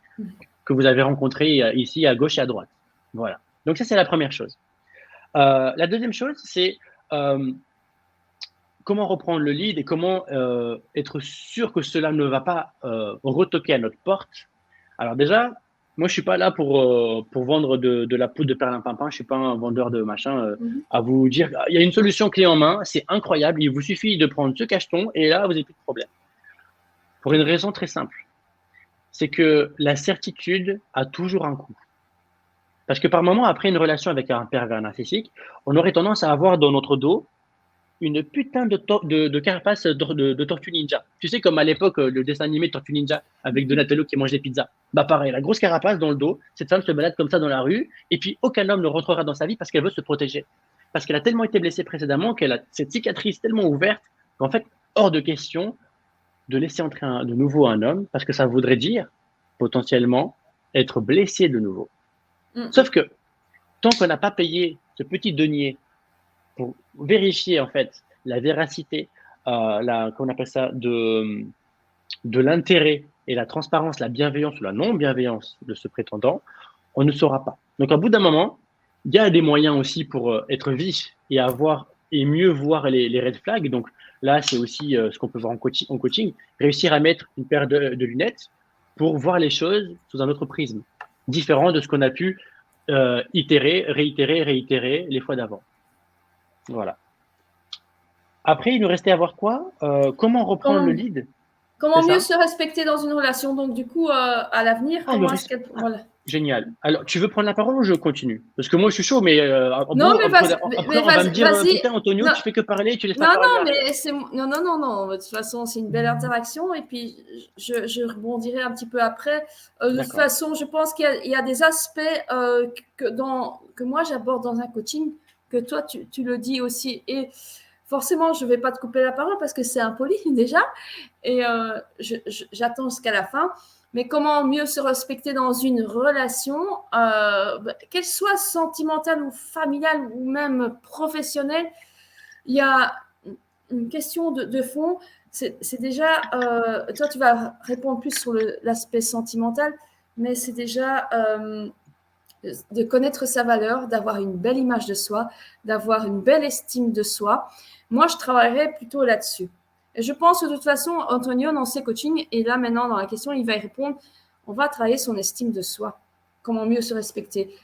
que vous avez rencontré ici à gauche et à droite. Voilà. Donc ça, c'est la première chose. La deuxième chose, c'est comment reprendre le lead et comment être sûr que cela ne va pas retoquer à notre porte. Alors déjà, moi, je suis pas là pour vendre de la poudre de perlimpinpin. Je suis pas un vendeur de machin à vous dire, il y a une solution clé en main, c'est incroyable, il vous suffit de prendre ce cacheton et là, vous n'avez plus de problème. Pour une raison très simple, c'est que la certitude a toujours un coût. Parce que par moment, après une relation avec un pervers narcissique, on aurait tendance à avoir dans notre dos une putain de carapace de Tortue Ninja. Tu sais, comme à l'époque, le dessin animé de Tortue Ninja avec Donatello qui mange des pizzas. Bah pareil, la grosse carapace dans le dos, cette femme se balade comme ça dans la rue, et puis aucun homme ne rentrera dans sa vie parce qu'elle veut se protéger. Parce qu'elle a tellement été blessée précédemment, qu'elle a cette cicatrice tellement ouverte, qu'en fait, hors de question de laisser entrer de nouveau un homme, parce que ça voudrait dire, potentiellement, être blessé de nouveau. Sauf que, tant qu'on n'a pas payé ce petit denier pour vérifier en fait la véracité, qu'on appelle ça, de l'intérêt et la transparence, la bienveillance ou la non-bienveillance de ce prétendant, on ne saura pas. Donc, au bout d'un moment, il y a des moyens aussi pour être vif et avoir et mieux voir les red flags. Donc là, c'est aussi ce qu'on peut voir en coaching, réussir à mettre une paire de lunettes pour voir les choses sous un autre prisme, différent de ce qu'on a pu réitérer les fois d'avant. Voilà. Après, il nous restait à voir quoi? Comment reprendre le lead? Comment mieux se respecter dans une relation? Donc, du coup, à l'avenir, comment est-ce qu'elle... Voilà. Génial. Alors, tu veux prendre la parole ou je continue? Parce que moi, je suis chaud, mais non, mais après, on va me dire, putain, Antonio, non. tu fais que parler, tu laisses la parole. Non. De toute façon, c'est une belle interaction. Et puis, je rebondirai un petit peu après. De toute façon, je pense qu'il y a des aspects que moi, j'aborde dans un coaching, que toi, tu le dis aussi. Et forcément, je ne vais pas te couper la parole parce que c'est impoli déjà. Et j'attends jusqu'à la fin. Mais comment mieux se respecter dans une relation, qu'elle soit sentimentale ou familiale ou même professionnelle? Il y a une question de fond. C'est déjà, toi tu vas répondre plus sur l'aspect sentimental, mais c'est déjà de connaître sa valeur, d'avoir une belle image de soi, d'avoir une belle estime de soi. Moi, je travaillerais plutôt là-dessus. Et je pense que de toute façon, Antonio, dans ses coachings, et là maintenant dans la question, il va y répondre, on va travailler son estime de soi. Comment mieux se respecter.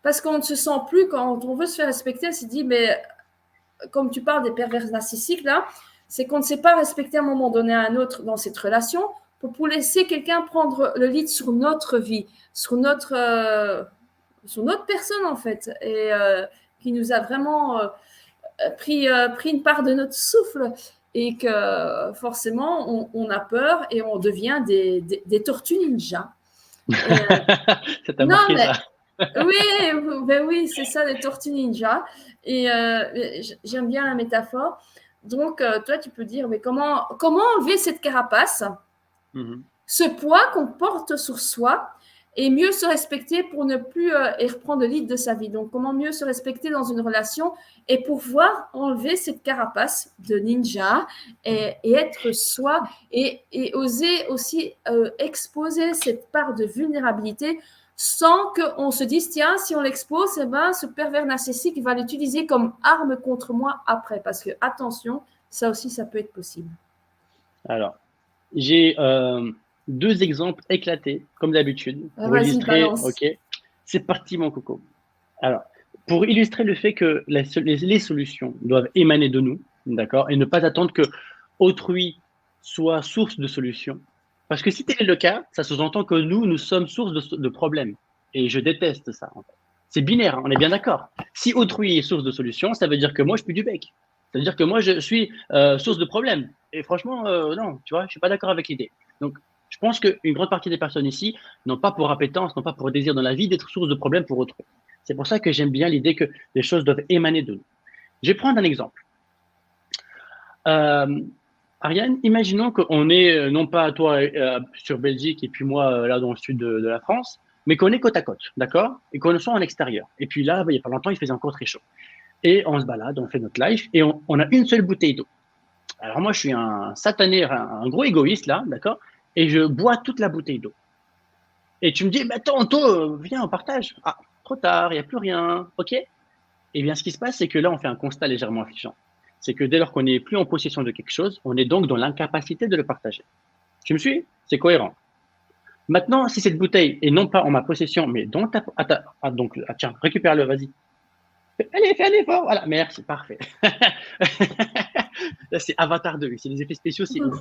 Parce qu'on ne se sent plus, quand on veut se faire respecter, on se dit, mais comme tu parles des pervers narcissiques, là, c'est qu'on ne sait pas respecter à un moment donné à un autre dans cette relation pour laisser quelqu'un prendre le lead sur notre vie, sur notre personne, en fait, et qui nous a vraiment pris une part de notre souffle. Et que forcément, on a peur et on devient des tortues ninja. Ça t'a marqué, ça. Oui, c'est ça, des tortues ninja. Et j'aime bien la métaphore. Donc, toi, tu peux dire, mais comment enlever cette carapace, ce poids qu'on porte sur soi, et mieux se respecter pour ne plus et reprendre le lead de sa vie. Donc, comment mieux se respecter dans une relation et pouvoir enlever cette carapace de ninja et être soi et oser aussi exposer cette part de vulnérabilité sans qu'on se dise, tiens, si on l'expose, eh ben, ce pervers narcissique va l'utiliser comme arme contre moi après. Parce que, attention, ça aussi, ça peut être possible. Alors, j'ai 2 exemples éclatés, comme d'habitude, pour Vas-y, illustrer. balance. Ok, c'est parti, mon coco. Alors, pour illustrer le fait que les solutions doivent émaner de nous, d'accord, et ne pas attendre que autrui soit source de solutions. Parce que si tel est le cas, ça sous-entend que nous sommes source de problèmes. Et je déteste ça, en fait. C'est binaire, hein, on est bien d'accord. Si autrui est source de solutions, ça veut dire que moi, je pue du bec. Ça veut dire que moi, je suis source de problèmes. Et franchement, non, tu vois, je suis pas d'accord avec l'idée. Donc, je pense qu'une grande partie des personnes ici n'ont pas pour appétence, n'ont pas pour désir dans la vie d'être source de problèmes pour autrui. C'est pour ça que j'aime bien l'idée que les choses doivent émaner de nous. Je vais prendre un exemple. Ariane, imaginons qu'on est, non pas toi sur Belgique et puis moi là dans le sud de la France, mais qu'on est côte à côte, d'accord? Et qu'on soit en extérieur. Et puis là, il n'y a pas longtemps, il faisait encore très chaud. Et on se balade, on fait notre live et on a une seule bouteille d'eau. Alors moi, je suis un satané, un gros égoïste là, d'accord? Et je bois toute la bouteille d'eau. Et tu me dis, bah, attends, Anto, viens, on partage. Ah, trop tard, il n'y a plus rien, ok? Eh bien, ce qui se passe, c'est que là, on fait un constat légèrement affligeant. C'est que dès lors qu'on n'est plus en possession de quelque chose, on est donc dans l'incapacité de le partager. Tu me suis? C'est cohérent. Maintenant, si cette bouteille est non pas en ma possession, mais dans ta... donc, tiens, récupère-le, vas-y. Allez, fais un effort. Voilà, merci, parfait. Là, c'est Avatar 2, c'est les effets spéciaux, c'est ouf.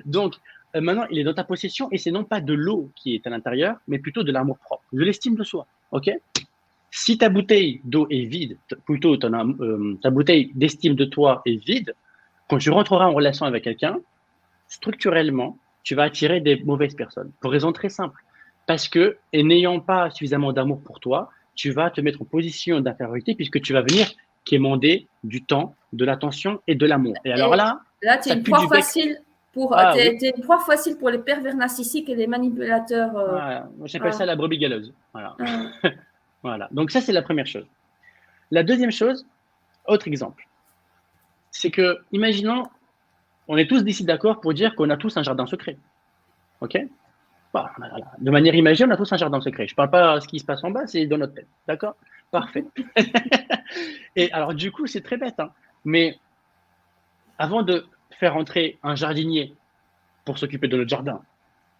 Donc, maintenant, il est dans ta possession et c'est non pas de l'eau qui est à l'intérieur, mais plutôt de l'amour propre, de l'estime de soi. Ok? Si ta bouteille d'eau est vide, plutôt ta bouteille d'estime de toi est vide, quand tu rentreras en relation avec quelqu'un, structurellement, tu vas attirer des mauvaises personnes. Pour raison très simple. Parce que, et n'ayant pas suffisamment d'amour pour toi, tu vas te mettre en position d'infériorité puisque tu vas venir quémander du temps, de l'attention et de l'amour. Et alors Et là, là, tu es ça une pue proie du bec. facile Ah oui, t'es une proie facile pour les pervers narcissiques et les manipulateurs. voilà. Moi, j'appelle ça la brebis galeuse. Voilà. euh, Voilà. Donc ça, c'est la première chose. La deuxième chose, autre exemple, c'est que, imaginons, on est tous d'ici d'accord pour dire qu'on a tous un jardin secret. OK? Bah, voilà. De manière imagée, on a tous un jardin secret. Je ne parle pas de ce qui se passe en bas, c'est dans notre tête. D'accord? Parfait. Et alors, du coup, c'est très bête, hein, mais avant de faire entrer un jardinier pour s'occuper de notre jardin,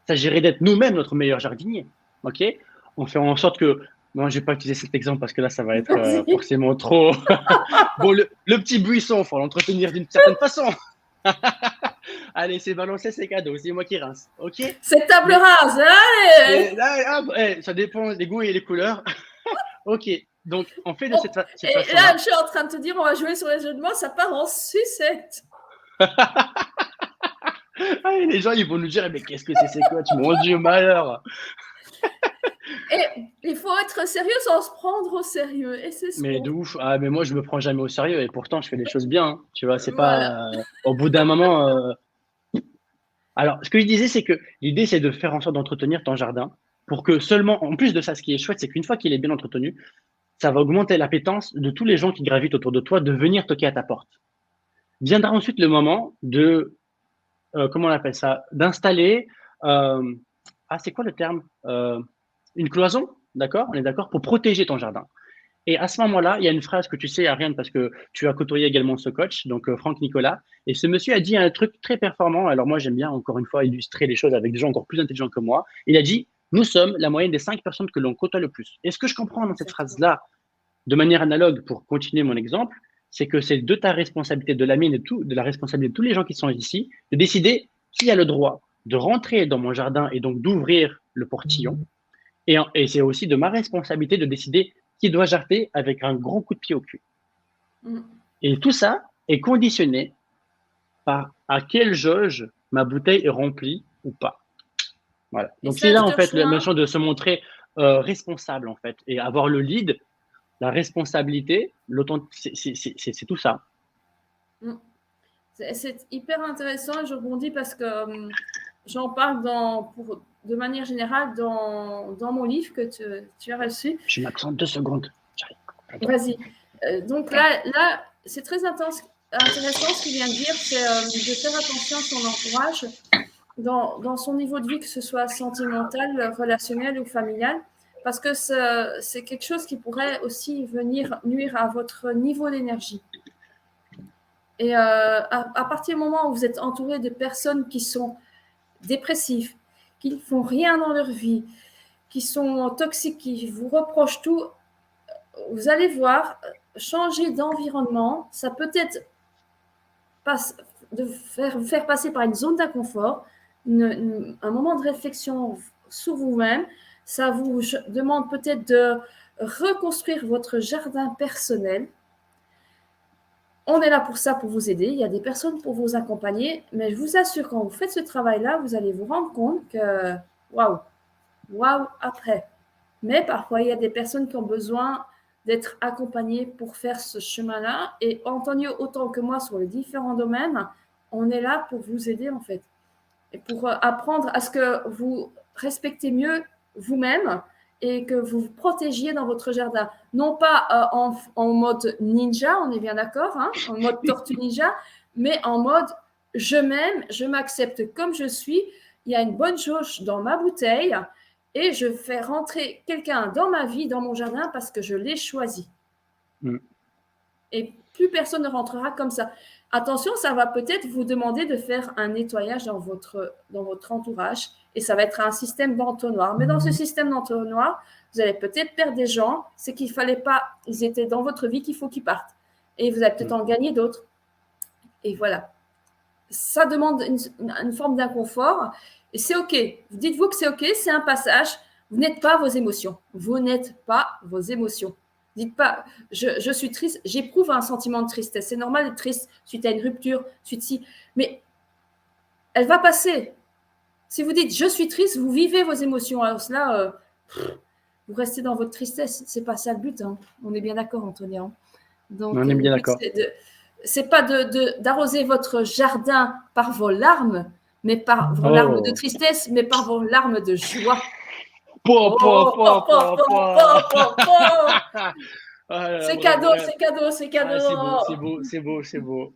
il s'agirait d'être nous-mêmes notre meilleur jardinier. OK? On fait en sorte que. Non, je ne vais pas utiliser cet exemple parce que là, ça va être vas-y. forcément trop. Bon, le petit buisson, il faut l'entretenir d'une certaine façon. Allez, c'est balancé, c'est cadeau, c'est moi qui rince. OK? C'est table Mais rase. Allez. ça dépend des goûts et les couleurs. OK. Donc, on fait de Oh, cette et là, façon-là. je suis en train de te dire, on va jouer sur les jeux de mots, ça part en sucette. Ah, et les gens, ils vont nous dire, mais qu'est-ce que c'est ces coachs? Mon Dieu, malheur. Et il faut être sérieux sans se prendre au sérieux. Et c'est ce Mais qu'on de ouf. Ah, mais moi, je me prends jamais au sérieux et pourtant, je fais les choses bien, hein. Tu vois, c'est Voilà. pas. Au bout d'un moment. Alors, ce que je disais, c'est que l'idée, c'est de faire en sorte d'entretenir ton jardin pour que seulement, en plus de ça, ce qui est chouette, c'est qu'une fois qu'il est bien entretenu, ça va augmenter l'appétence de tous les gens qui gravitent autour de toi de venir toquer à ta porte. Viendra ensuite le moment de, comment on appelle ça, d'installer, euh, ah, c'est quoi le terme? Une cloison, d'accord? On est d'accord? Pour protéger ton jardin. Et à ce moment-là, il y a une phrase que tu sais, Ariane, parce que tu as côtoyé également ce coach, donc Franck Nicolas. Et ce monsieur a dit un truc très performant. Alors moi, j'aime bien, encore une fois, illustrer les choses avec des gens encore plus intelligents que moi. Il a dit, nous sommes la moyenne des 5 personnes que l'on côtoie le plus. Et ce que je comprends dans cette Exactement. phrase-là, de manière analogue, pour continuer mon exemple, c'est que c'est de ta responsabilité, de la mienne et de la responsabilité de tous les gens qui sont ici, de décider qui a le droit de rentrer dans mon jardin et donc d'ouvrir le portillon. Et c'est aussi de ma responsabilité de décider qui doit jarter avec un gros coup de pied au cul. Mm. Et tout ça est conditionné par à quelle jauge ma bouteille est remplie ou pas. Voilà. Et Donc ça, c'est là je en te fait la rejoins. notion de se montrer responsable en fait et avoir le lead, la responsabilité, c'est tout ça. Mm. C'est hyper intéressant et je rebondis parce que j'en parle de manière générale dans mon livre que tu as reçu. Je m'absente 2 secondes. Vas-y. Donc là, c'est très intéressant ce qu'il vient de dire, c'est de faire attention à son entourage dans son niveau de vie, que ce soit sentimental, relationnel ou familial, parce que c'est quelque chose qui pourrait aussi venir nuire à votre niveau d'énergie. Et à partir du moment où vous êtes entouré de personnes qui sont dépressives, qui ne font rien dans leur vie, qui sont toxiques, qui vous reprochent tout, vous allez voir, changer d'environnement, ça peut être de faire passer par une zone d'inconfort, un moment de réflexion sur vous-même. Ça vous demande peut-être de reconstruire votre jardin personnel. On est là pour ça, pour vous aider. Il y a des personnes pour vous accompagner, mais je vous assure, quand vous faites ce travail-là, vous allez vous rendre compte que waouh après. Mais parfois, il y a des personnes qui ont besoin d'être accompagnées pour faire ce chemin-là. Et Antonio, autant que moi, sur les différents domaines, on est là pour vous aider, en fait. Et pour apprendre à ce que vous respectez mieux vous-même et que vous vous protégiez dans votre jardin. Non pas en mode ninja, on est bien d'accord, hein, en mode tortue ninja, mais en mode je m'aime, je m'accepte comme je suis, il y a une bonne jauge dans ma bouteille et je fais rentrer quelqu'un dans ma vie, dans mon jardin, parce que je l'ai choisi. Et plus personne ne rentrera comme ça. Attention, ça va peut-être vous demander de faire un nettoyage dans votre entourage et ça va être un système d'entonnoir. Mais dans ce système d'entonnoir, vous allez peut-être perdre des gens. C'est qu'il ne fallait pas, ils étaient dans votre vie, qu'il faut qu'ils partent. Et vous allez peut-être en gagner d'autres. Et voilà. Ça demande une forme d'inconfort. Et c'est OK. Dites-vous que c'est OK, c'est un passage. Vous n'êtes pas vos émotions. Vous n'êtes pas vos émotions. Dites pas, je suis triste, j'éprouve un sentiment de tristesse. C'est normal d'être triste suite à une rupture, suite ci. Mais elle va passer. Si vous dites je suis triste, vous vivez vos émotions. Alors cela, vous restez dans votre tristesse. C'est pas ça le but. Hein. On est bien d'accord, Antonia. Hein. Donc, on est bien d'accord. C'est pas d'arroser votre jardin par vos larmes, mais par vos larmes de tristesse, mais par vos larmes de joie. C'est cadeau, c'est cadeau, c'est cadeau. C'est beau.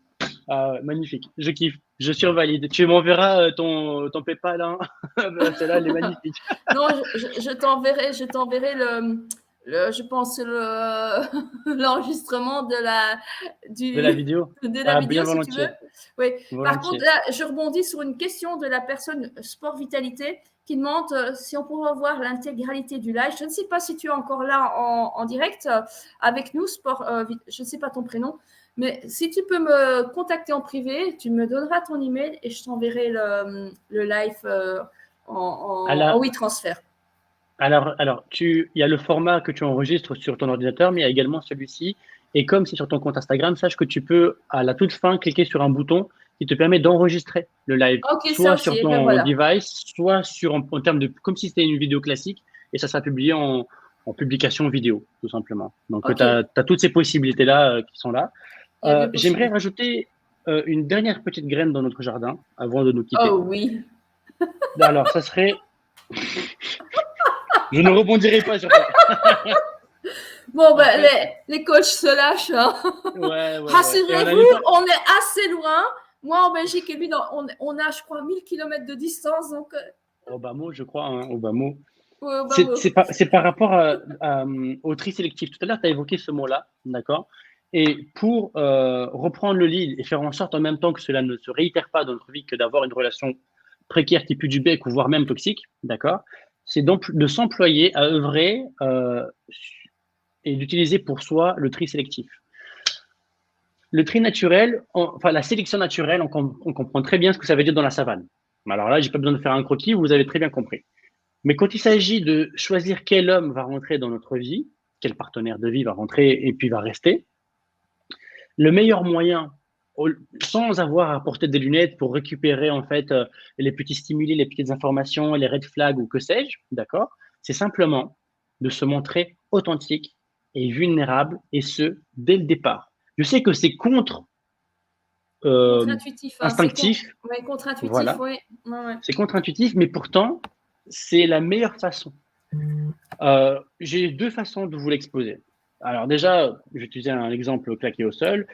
Magnifique, je kiffe, je survalide. Tu m'enverras ton PayPal, hein. Celle-là, elle est magnifique. Non, je t'enverrai je pense l'enregistrement de la vidéo. De la vidéo, si tu veux. Oui. Volontiers. Par contre, là, je rebondis sur une question de la personne Sport Vitalité qui demande si on pourrait voir l'intégralité du live. Je ne sais pas si tu es encore là en direct avec nous, Sport. Je ne sais pas ton prénom, mais si tu peux me contacter en privé, tu me donneras ton email et je t'enverrai le live en WeTransfer. Alors, il y a le format que tu enregistres sur ton ordinateur, mais il y a également celui-ci. Et comme c'est sur ton compte Instagram, sache que tu peux, à la toute fin, cliquer sur un bouton qui te permet d'enregistrer le live, soit sur ton device, soit en termes de, comme si c'était une vidéo classique, et ça sera publié en publication vidéo, tout simplement. Donc, tu as toutes ces possibilités-là qui sont là. J'aimerais rajouter une dernière petite graine dans notre jardin avant de nous quitter. Oh oui. Alors, ça serait... Je ne rebondirai pas sur ça. Bon, ben, les coachs se lâchent. Hein. Ouais, rassurez-vous, on est assez loin. Moi, en Belgique, et lui, on a, je crois, 1000 km de distance. Donc... Obama, je crois. Hein, Obama. Ouais, c'est par rapport au tri sélectif. Tout à l'heure, tu as évoqué ce mot-là, d'accord? Et pour reprendre le lead et faire en sorte en même temps que cela ne se réitère pas dans notre vie, que d'avoir une relation précaire qui pue du bec ou voire même toxique, d'accord? C'est donc de s'employer à œuvrer et d'utiliser pour soi le tri sélectif. Le tri naturel, la sélection naturelle, on comprend très bien ce que ça veut dire dans la savane. Alors là, j'ai pas besoin de faire un croquis, vous avez très bien compris. Mais quand il s'agit de choisir quel homme va rentrer dans notre vie, quel partenaire de vie va rentrer et puis va rester, le meilleur moyen, sans avoir à porter des lunettes pour récupérer en fait les petits stimuli, les petites informations, les red flags ou que sais-je, d'accord, c'est simplement de se montrer authentique et vulnérable, et ce, dès le départ. Je sais que c'est contre-intuitif. Instinctif. Contre-intuitif, voilà. oui. Ouais. C'est contre-intuitif, mais pourtant, c'est la meilleure façon. J'ai deux façons de vous l'exposer. Alors déjà, je vais utiliser un exemple claqué au sol.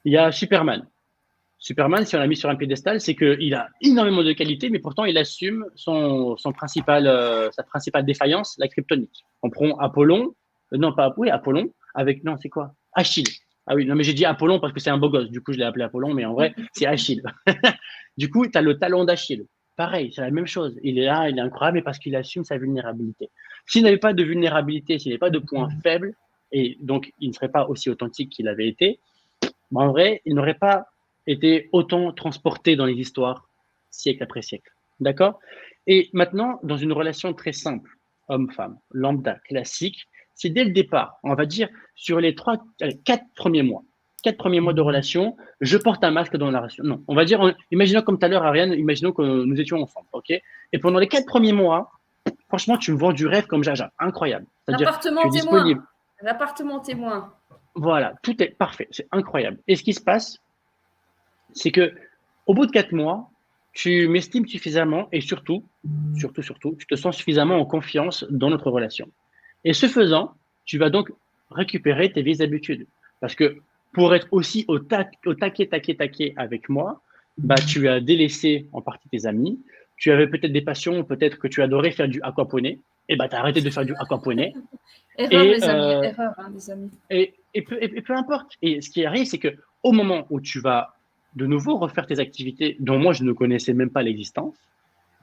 Il y a Superman. Superman, si on l'a mis sur un piédestal, c'est qu'il a énormément de qualités, mais pourtant il assume sa principale défaillance, la kryptonite. On prend Apollon, non pas oui, Apollon, avec, non, c'est quoi? Achille. Ah oui, non, mais j'ai dit Apollon parce que c'est un beau gosse, du coup je l'ai appelé Apollon, mais en vrai, c'est Achille. Du coup, tu as le talon d'Achille. Pareil, c'est la même chose. Il est là, il est incroyable, mais parce qu'il assume sa vulnérabilité. S'il n'avait pas de vulnérabilité, s'il n'avait pas de points faibles, et donc il ne serait pas aussi authentique qu'il avait été, mais en vrai, il n'aurait pas été autant transporté dans les histoires siècle après siècle. D'accord? Et maintenant, dans une relation très simple, homme-femme, lambda, classique, c'est dès le départ, on va dire sur les 4 premiers mois de relation, je porte un masque dans la relation. Non, on va dire, imaginons comme tout à l'heure, Ariane, imaginons que nous étions ensemble, ok? Et pendant les 4 premiers mois, franchement, tu me vends du rêve comme Jaja, incroyable. C'est-à-dire, tu L'appartement es disponible. témoin. L'appartement témoin. Voilà, tout est parfait, c'est incroyable. Et ce qui se passe, c'est que au bout de 4 mois, tu m'estimes suffisamment et surtout, tu te sens suffisamment en confiance dans notre relation. Et ce faisant, tu vas donc récupérer tes vieilles habitudes. Parce que pour être aussi au taquet avec moi, bah, tu as délaissé en partie tes amis. Tu avais peut-être des passions, peut-être que tu adorais faire du aquaponie. Et bah, tu as arrêté de faire du aquaponie. Erreur, Et, les amis. Erreur, hein, les amis. et peu importe. Et ce qui arrive, c'est que au moment où tu vas de nouveau refaire tes activités dont moi je ne connaissais même pas l'existence,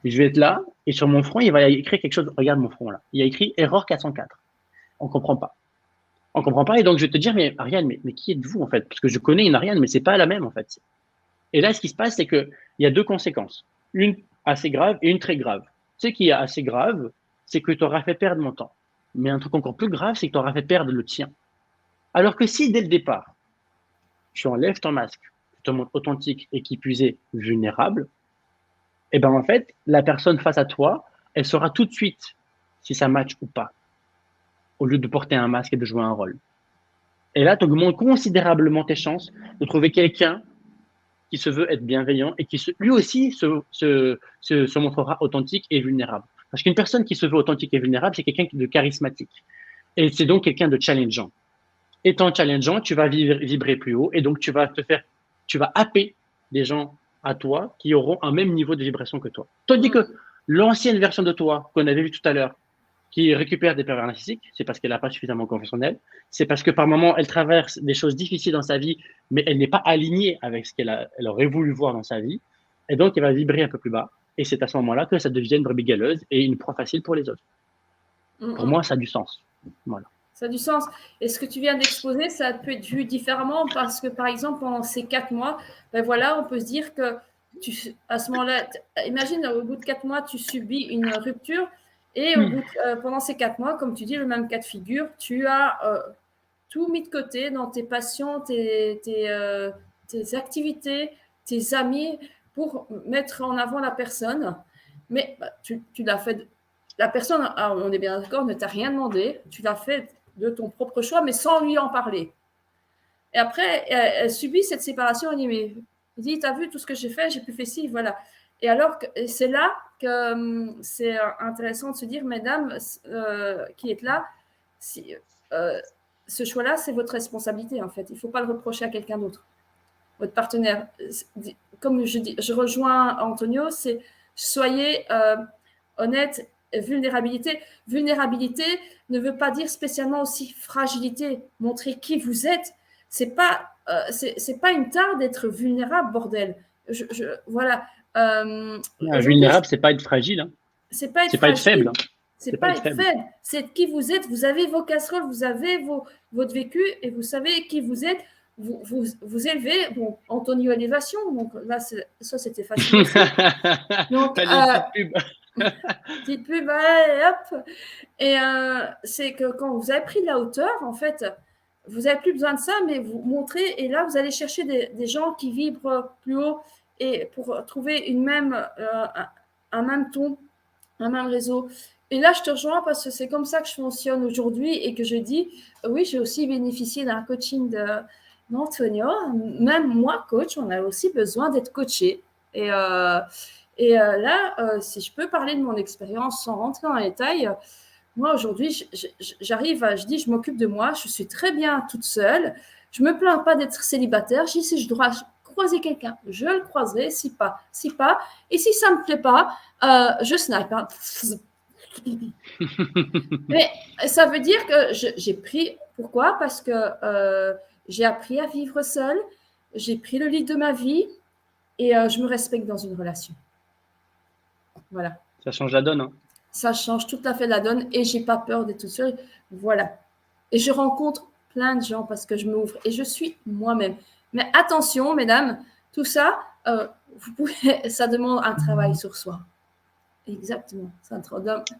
je vais être là et sur mon front, il va y écrire quelque chose. Regarde mon front là. Il y a écrit erreur 404. On comprend pas. On comprend pas. Et donc je vais te dire, mais Ariane, mais qui êtes-vous en fait? Parce que je connais une Ariane, mais c'est pas la même en fait. Et là, ce qui se passe, c'est qu'il y a deux conséquences. Une assez grave et une très grave. Ce qui est assez grave, c'est que tu auras fait perdre mon temps. Mais un truc encore plus grave, c'est que tu auras fait perdre le tien. Alors que si dès le départ, tu enlèves ton masque, tu te montres authentique et qui plus est vulnérable, et ben en fait, la personne face à toi, elle saura tout de suite si ça match ou pas, au lieu de porter un masque et de jouer un rôle. Et là, tu augmentes considérablement tes chances de trouver quelqu'un qui se veut être bienveillant et qui lui aussi se montrera authentique et vulnérable. Parce qu'une personne qui se veut authentique et vulnérable, c'est quelqu'un de charismatique. Et c'est donc quelqu'un de challengeant. Étant challengeant, tu vas vibrer plus haut et donc tu vas happer des gens à toi qui auront un même niveau de vibration que toi. Tandis que l'ancienne version de toi qu'on avait vu tout à l'heure, qui récupère des pervers narcissiques, c'est parce qu'elle n'a pas suffisamment confiance en elle. C'est parce que par moment, elle traverse des choses difficiles dans sa vie, mais elle n'est pas alignée avec ce elle aurait voulu voir dans sa vie. Et donc, elle va vibrer un peu plus bas. Et c'est à ce moment-là que ça devient une brebis galeuse et une proie facile pour les autres. Pour moi, ça a du sens. Voilà. Ça a du sens. Et ce que tu viens d'exposer, ça peut être vu différemment parce que, par exemple, pendant ces 4 mois, ben voilà, on peut se dire que à ce moment-là, imagine, au bout de 4 mois, tu subis une rupture et pendant ces 4 mois, comme tu dis, le même cas de figure, tu as tout mis de côté dans tes passions, tes activités, tes amis pour mettre en avant la personne. Mais bah, tu l'as fait. La personne, on est bien d'accord, ne t'a rien demandé. Tu l'as fait de ton propre choix, mais sans lui en parler. Et après, elle subit cette séparation. Elle dit, mais dis, t'as vu tout ce que j'ai fait, j'ai pu faire ci, voilà. Et alors, c'est là que c'est intéressant de se dire, mesdames qui êtes là, si, ce choix-là, c'est votre responsabilité, en fait. Il ne faut pas le reprocher à quelqu'un d'autre, votre partenaire. Comme je rejoins Antonio, c'est soyez honnête. Vulnérabilité ne veut pas dire spécialement aussi fragilité. Montrer qui vous êtes, c'est pas une tare d'être vulnérable, bordel. Voilà. Aujourd'hui, Vulnérable, c'est pas être fragile. Hein. C'est pas être C'est pas être faible. fragile. Hein. C'est pas être faible. C'est être qui vous êtes. Vous avez vos casseroles, vous avez votre vécu et vous savez qui vous êtes. Vous élevez. Bon, Antonio Élévation. Donc là, ça, c'était facile aussi. Donc, petite pub, allez, hop. Et c'est que quand vous avez pris de la hauteur, en fait, vous n'avez plus besoin de ça, mais vous montrez. Et là, vous allez chercher des gens qui vibrent plus haut et pour trouver un même ton, un même réseau. Et là, je te rejoins parce que c'est comme ça que je fonctionne aujourd'hui et que je dis, oui, j'ai aussi bénéficié d'un coaching d'Antonio. Même moi, coach, on a aussi besoin d'être coaché. Et Et là, si je peux parler de mon expérience sans rentrer dans les détails, moi aujourd'hui, je dis, je m'occupe de moi, je suis très bien toute seule, je me plains pas d'être célibataire, je dis si je dois croiser quelqu'un, je le croiserai, si pas, et si ça me plaît pas, je snipe. Hein. Mais ça veut dire que j'ai pris, pourquoi? Parce que j'ai appris à vivre seule, j'ai pris le lead de ma vie et je me respecte dans une relation. Voilà. Ça change la donne. Hein. Ça change tout à fait la donne et j'ai pas peur d'être toute seule. Voilà. Et je rencontre plein de gens parce que je m'ouvre et je suis moi-même. Mais attention, mesdames, tout ça, ça demande un travail sur soi. Exactement.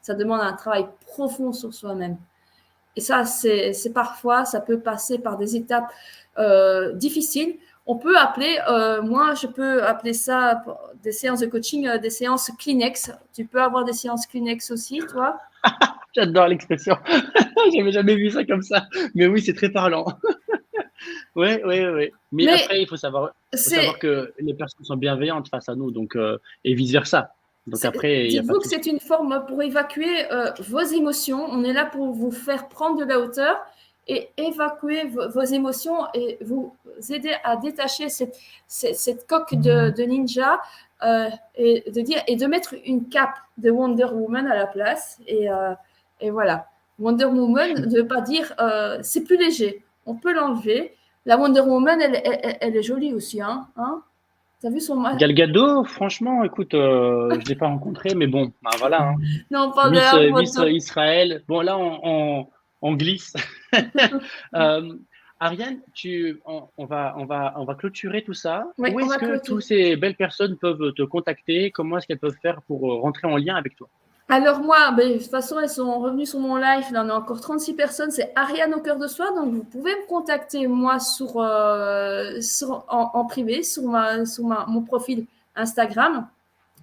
Ça demande un travail profond sur soi-même. Et ça, c'est parfois, ça peut passer par des étapes difficiles. On peut appeler, moi, je peux appeler ça des séances de coaching, des séances Kleenex. Tu peux avoir des séances Kleenex aussi, toi? J'adore l'expression. J'avais jamais vu ça comme ça. Mais oui, c'est très parlant. Oui, oui, oui. Mais après, il faut savoir que les personnes sont bienveillantes face à nous, donc et vice versa. Donc après, il y a pas dites-vous de que souci. c'est une forme pour évacuer vos émotions. On est là pour vous faire prendre de la hauteur et évacuer vos émotions et vous aider à détacher cette coque de ninja et de mettre une cape de Wonder Woman à la place. Et voilà. Wonder Woman, de ne pas dire c'est plus léger. On peut l'enlever. La Wonder Woman, elle est jolie aussi. Hein. T'as vu son masque? Gal Gadot, franchement, écoute, je l'ai pas rencontré, mais bon, ben voilà. Hein. Non, on parle de la Miss photo. Israël. Bon, là, on glisse. Euh, Ariane, on va clôturer tout ça. Oui, Où on est-ce va que clôturer. toutes ces belles personnes peuvent te contacter? Comment est-ce qu'elles peuvent faire pour rentrer en lien avec toi? Alors moi, de toute façon, elles sont revenues sur mon live. Là, on a encore 36 personnes. C'est Ariane au cœur de soi. Donc, vous pouvez me contacter, moi, en privé, mon profil Instagram.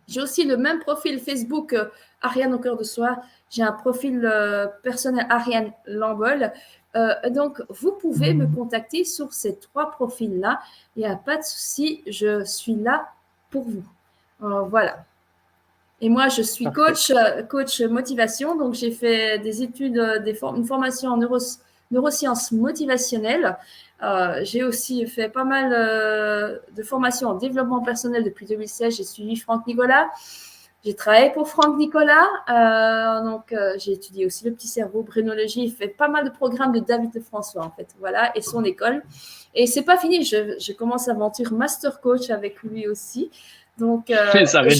J'ai aussi le même profil Facebook, Ariane au cœur de soi. J'ai un profil personnel, Ariane Lambol. Donc, vous pouvez me contacter sur ces 3 profils-là. Il n'y a pas de souci. Je suis là pour vous. Voilà. Et moi, je suis Parfait. coach motivation. Donc, j'ai fait des études, une formation en neurosciences motivationnelles. J'ai aussi fait pas mal de formations en développement personnel depuis 2016. J'ai suivi Franck Nicolas. J'ai travaillé pour Franck Nicolas. J'ai étudié aussi le petit cerveau, brénologie. Il fait pas mal de programmes de David de François, en fait. Voilà, et son école. Et c'est pas fini. Je commence l'aventure master coach avec lui aussi. Donc, Ça arrête jamais.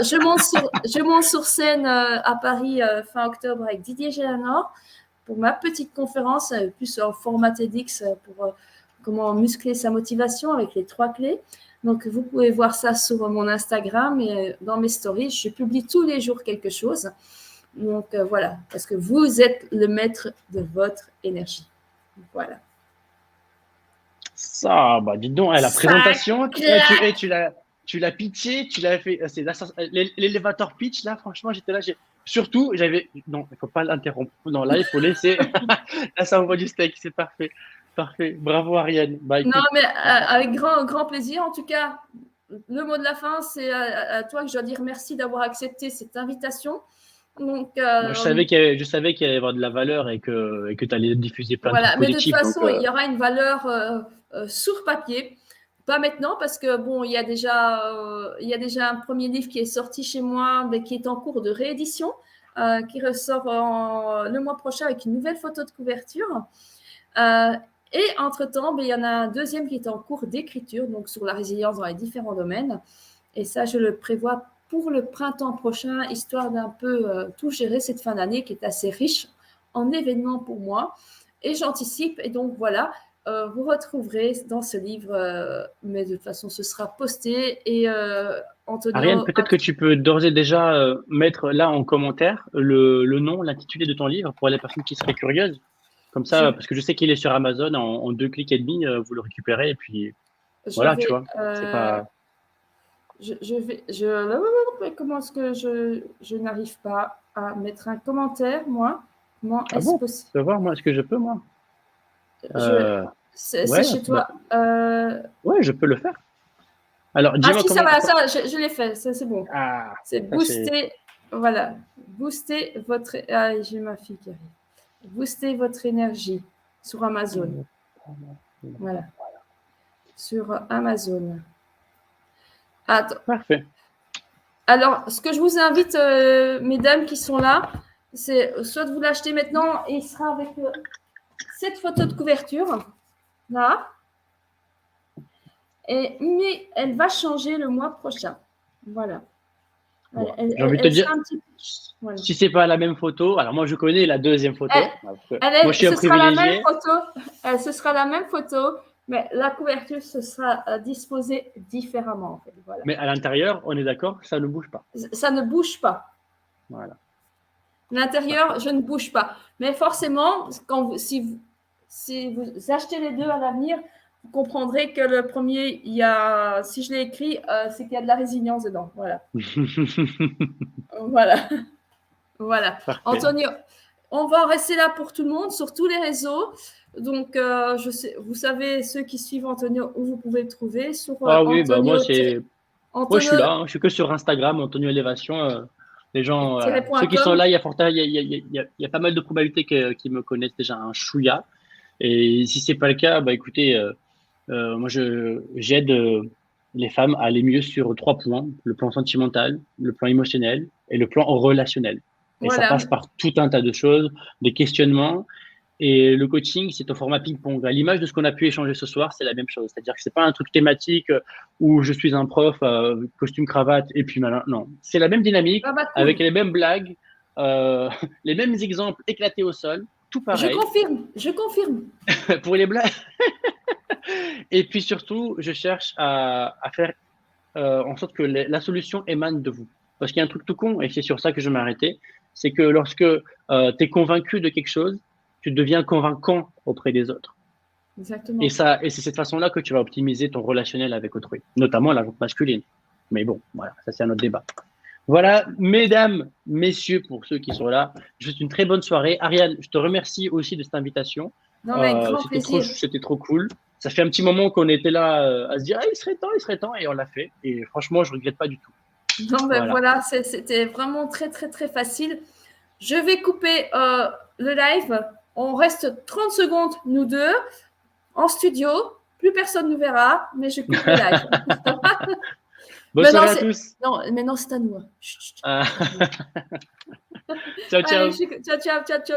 je monte sur scène à Paris fin octobre avec Didier Gélanor pour ma petite conférence, plus en format TEDx pour comment muscler sa motivation avec les 3 clés. Donc, vous pouvez voir ça sur mon Instagram et dans mes stories. Je publie tous les jours quelque chose. Donc, voilà, parce que vous êtes le maître de votre énergie. Voilà. Ça, bah dis donc, la Ça présentation, claque. tu l'as pitché, tu l'as fait, c'est l'élévateur pitch là, franchement, j'étais là, surtout, non, il faut pas l'interrompre, non, là, il faut laisser, là, ça envoie du steak, c'est parfait, parfait, bravo Ariane, bah Non, écoute, mais avec grand plaisir. En tout cas, le mot de la fin, c'est à toi que je dois dire merci d'avoir accepté cette invitation. Donc, moi, je savais qu'il y allait y avoir de la valeur et que tu allais diffuser plein de trucs voilà. Mais de toute positifs, donc, façon, il y aura une valeur sur papier. Pas maintenant, parce que bon, il y a déjà un premier livre qui est sorti chez moi, mais qui est en cours de réédition, qui ressort le mois prochain avec une nouvelle photo de couverture. Et entre-temps, il y en a un deuxième qui est en cours d'écriture, donc sur la résilience dans les différents domaines. Et ça, je le prévois pour le printemps prochain, histoire d'un peu tout gérer cette fin d'année qui est assez riche en événements pour moi. Et j'anticipe. Et donc, voilà, vous retrouverez dans ce livre, mais de toute façon, ce sera posté. Et Ariane, Antonio, peut-être que tu peux d'ores et déjà mettre là en commentaire le nom, l'intitulé de ton livre pour les personnes qui seraient curieuses. Comme je, ça, parce que je sais qu'il est sur Amazon, en 2 clics et demi, vous le récupérez et puis je voilà, tu vais. vois. C'est pas. Comment est-ce que je n'arrive pas à mettre un commentaire, moi? Comment Ah est-ce bon? possible? Tu vas voir, moi, est-ce que je peux, moi? Je, Euh, c'est ouais, chez bah, toi. ouais, je peux le faire. Alors, Ah dis-moi si, ça comment. va, je l'ai fait, c'est bon. Ah, C'est ça c'est. booster, voilà, booster votre... Ah, j'ai ma fille qui arrive. Booster votre énergie sur Amazon. Voilà, sur Amazon. Attends. Parfait. Alors, ce que je vous invite, mesdames qui sont là, c'est soit de vous l'acheter maintenant et il sera avec cette photo de couverture, là. Mais elle va changer le mois prochain. Voilà. Bon, Elle, j'ai envie de te elle dire, sera un petit... Voilà. si c'est pas la même photo, alors moi je connais la deuxième photo. Moi je suis un Ce sera la même privilégié. photo. Ce sera la même photo, mais la couverture ce sera disposée différemment en fait. Voilà. Mais à l'intérieur, on est d'accord, ça ne bouge pas. Ça ne bouge pas. Voilà. L'intérieur, je ne bouge pas. Mais forcément, si vous achetez les deux à l'avenir, vous comprendrez que le premier, si je l'ai écrit, c'est qu'il y a de la résilience dedans. Voilà. Voilà. Voilà. Parfait. Antonio, on va rester là pour tout le monde sur tous les réseaux. Donc, vous savez, ceux qui suivent Antonio, où vous pouvez le trouver sur Ah oui, bah Antonio, moi je suis là, hein, je suis que sur Instagram, Antonio Élévation. Les gens, voilà. Ceux qui sont .com. là, il y a pas mal de probabilités qu'ils me connaissent déjà un chouïa. Et si c'est pas le cas, bah écoutez, moi j'aide les femmes à aller mieux sur 3 points, le plan sentimental, le plan émotionnel et le plan relationnel. Et ça passe par tout un tas de choses, des questionnements. Et le coaching, c'est au format ping-pong. À l'image de ce qu'on a pu échanger ce soir, c'est la même chose. C'est-à-dire que c'est pas un truc thématique où je suis un prof, costume, cravate, et puis malin. Non, c'est la même dynamique, cool. avec les mêmes blagues, les mêmes exemples éclatés au sol, tout pareil. Je confirme. Pour les blagues. Et puis surtout, je cherche à faire en sorte que la solution émane de vous. Parce qu'il y a un truc tout con, et c'est sur ça que je vais m'arrêter, c'est que lorsque tu es convaincu de quelque chose, tu deviens convaincant auprès des autres. Exactement. Et c'est cette façon-là que tu vas optimiser ton relationnel avec autrui, notamment la jante masculine. Mais bon, voilà, ça c'est un autre débat. Voilà, mesdames, messieurs, pour ceux qui sont là, je vous souhaite une très bonne soirée. Ariane, je te remercie aussi de cette invitation. Non, mais grand plaisir. C'était trop cool. Ça fait un petit moment qu'on était là à se dire, ah, il serait temps, et on l'a fait. Et franchement, je ne regrette pas du tout. Non, mais voilà, c'était vraiment très, très, très facile. Je vais couper le live. On reste 30 secondes, nous deux, en studio. Plus personne ne nous verra, mais je coupe le live. Bonne soirée à tous. Non, maintenant c'est à nous. Ciao, ciao. Allez, ciao, ciao, ciao, ciao.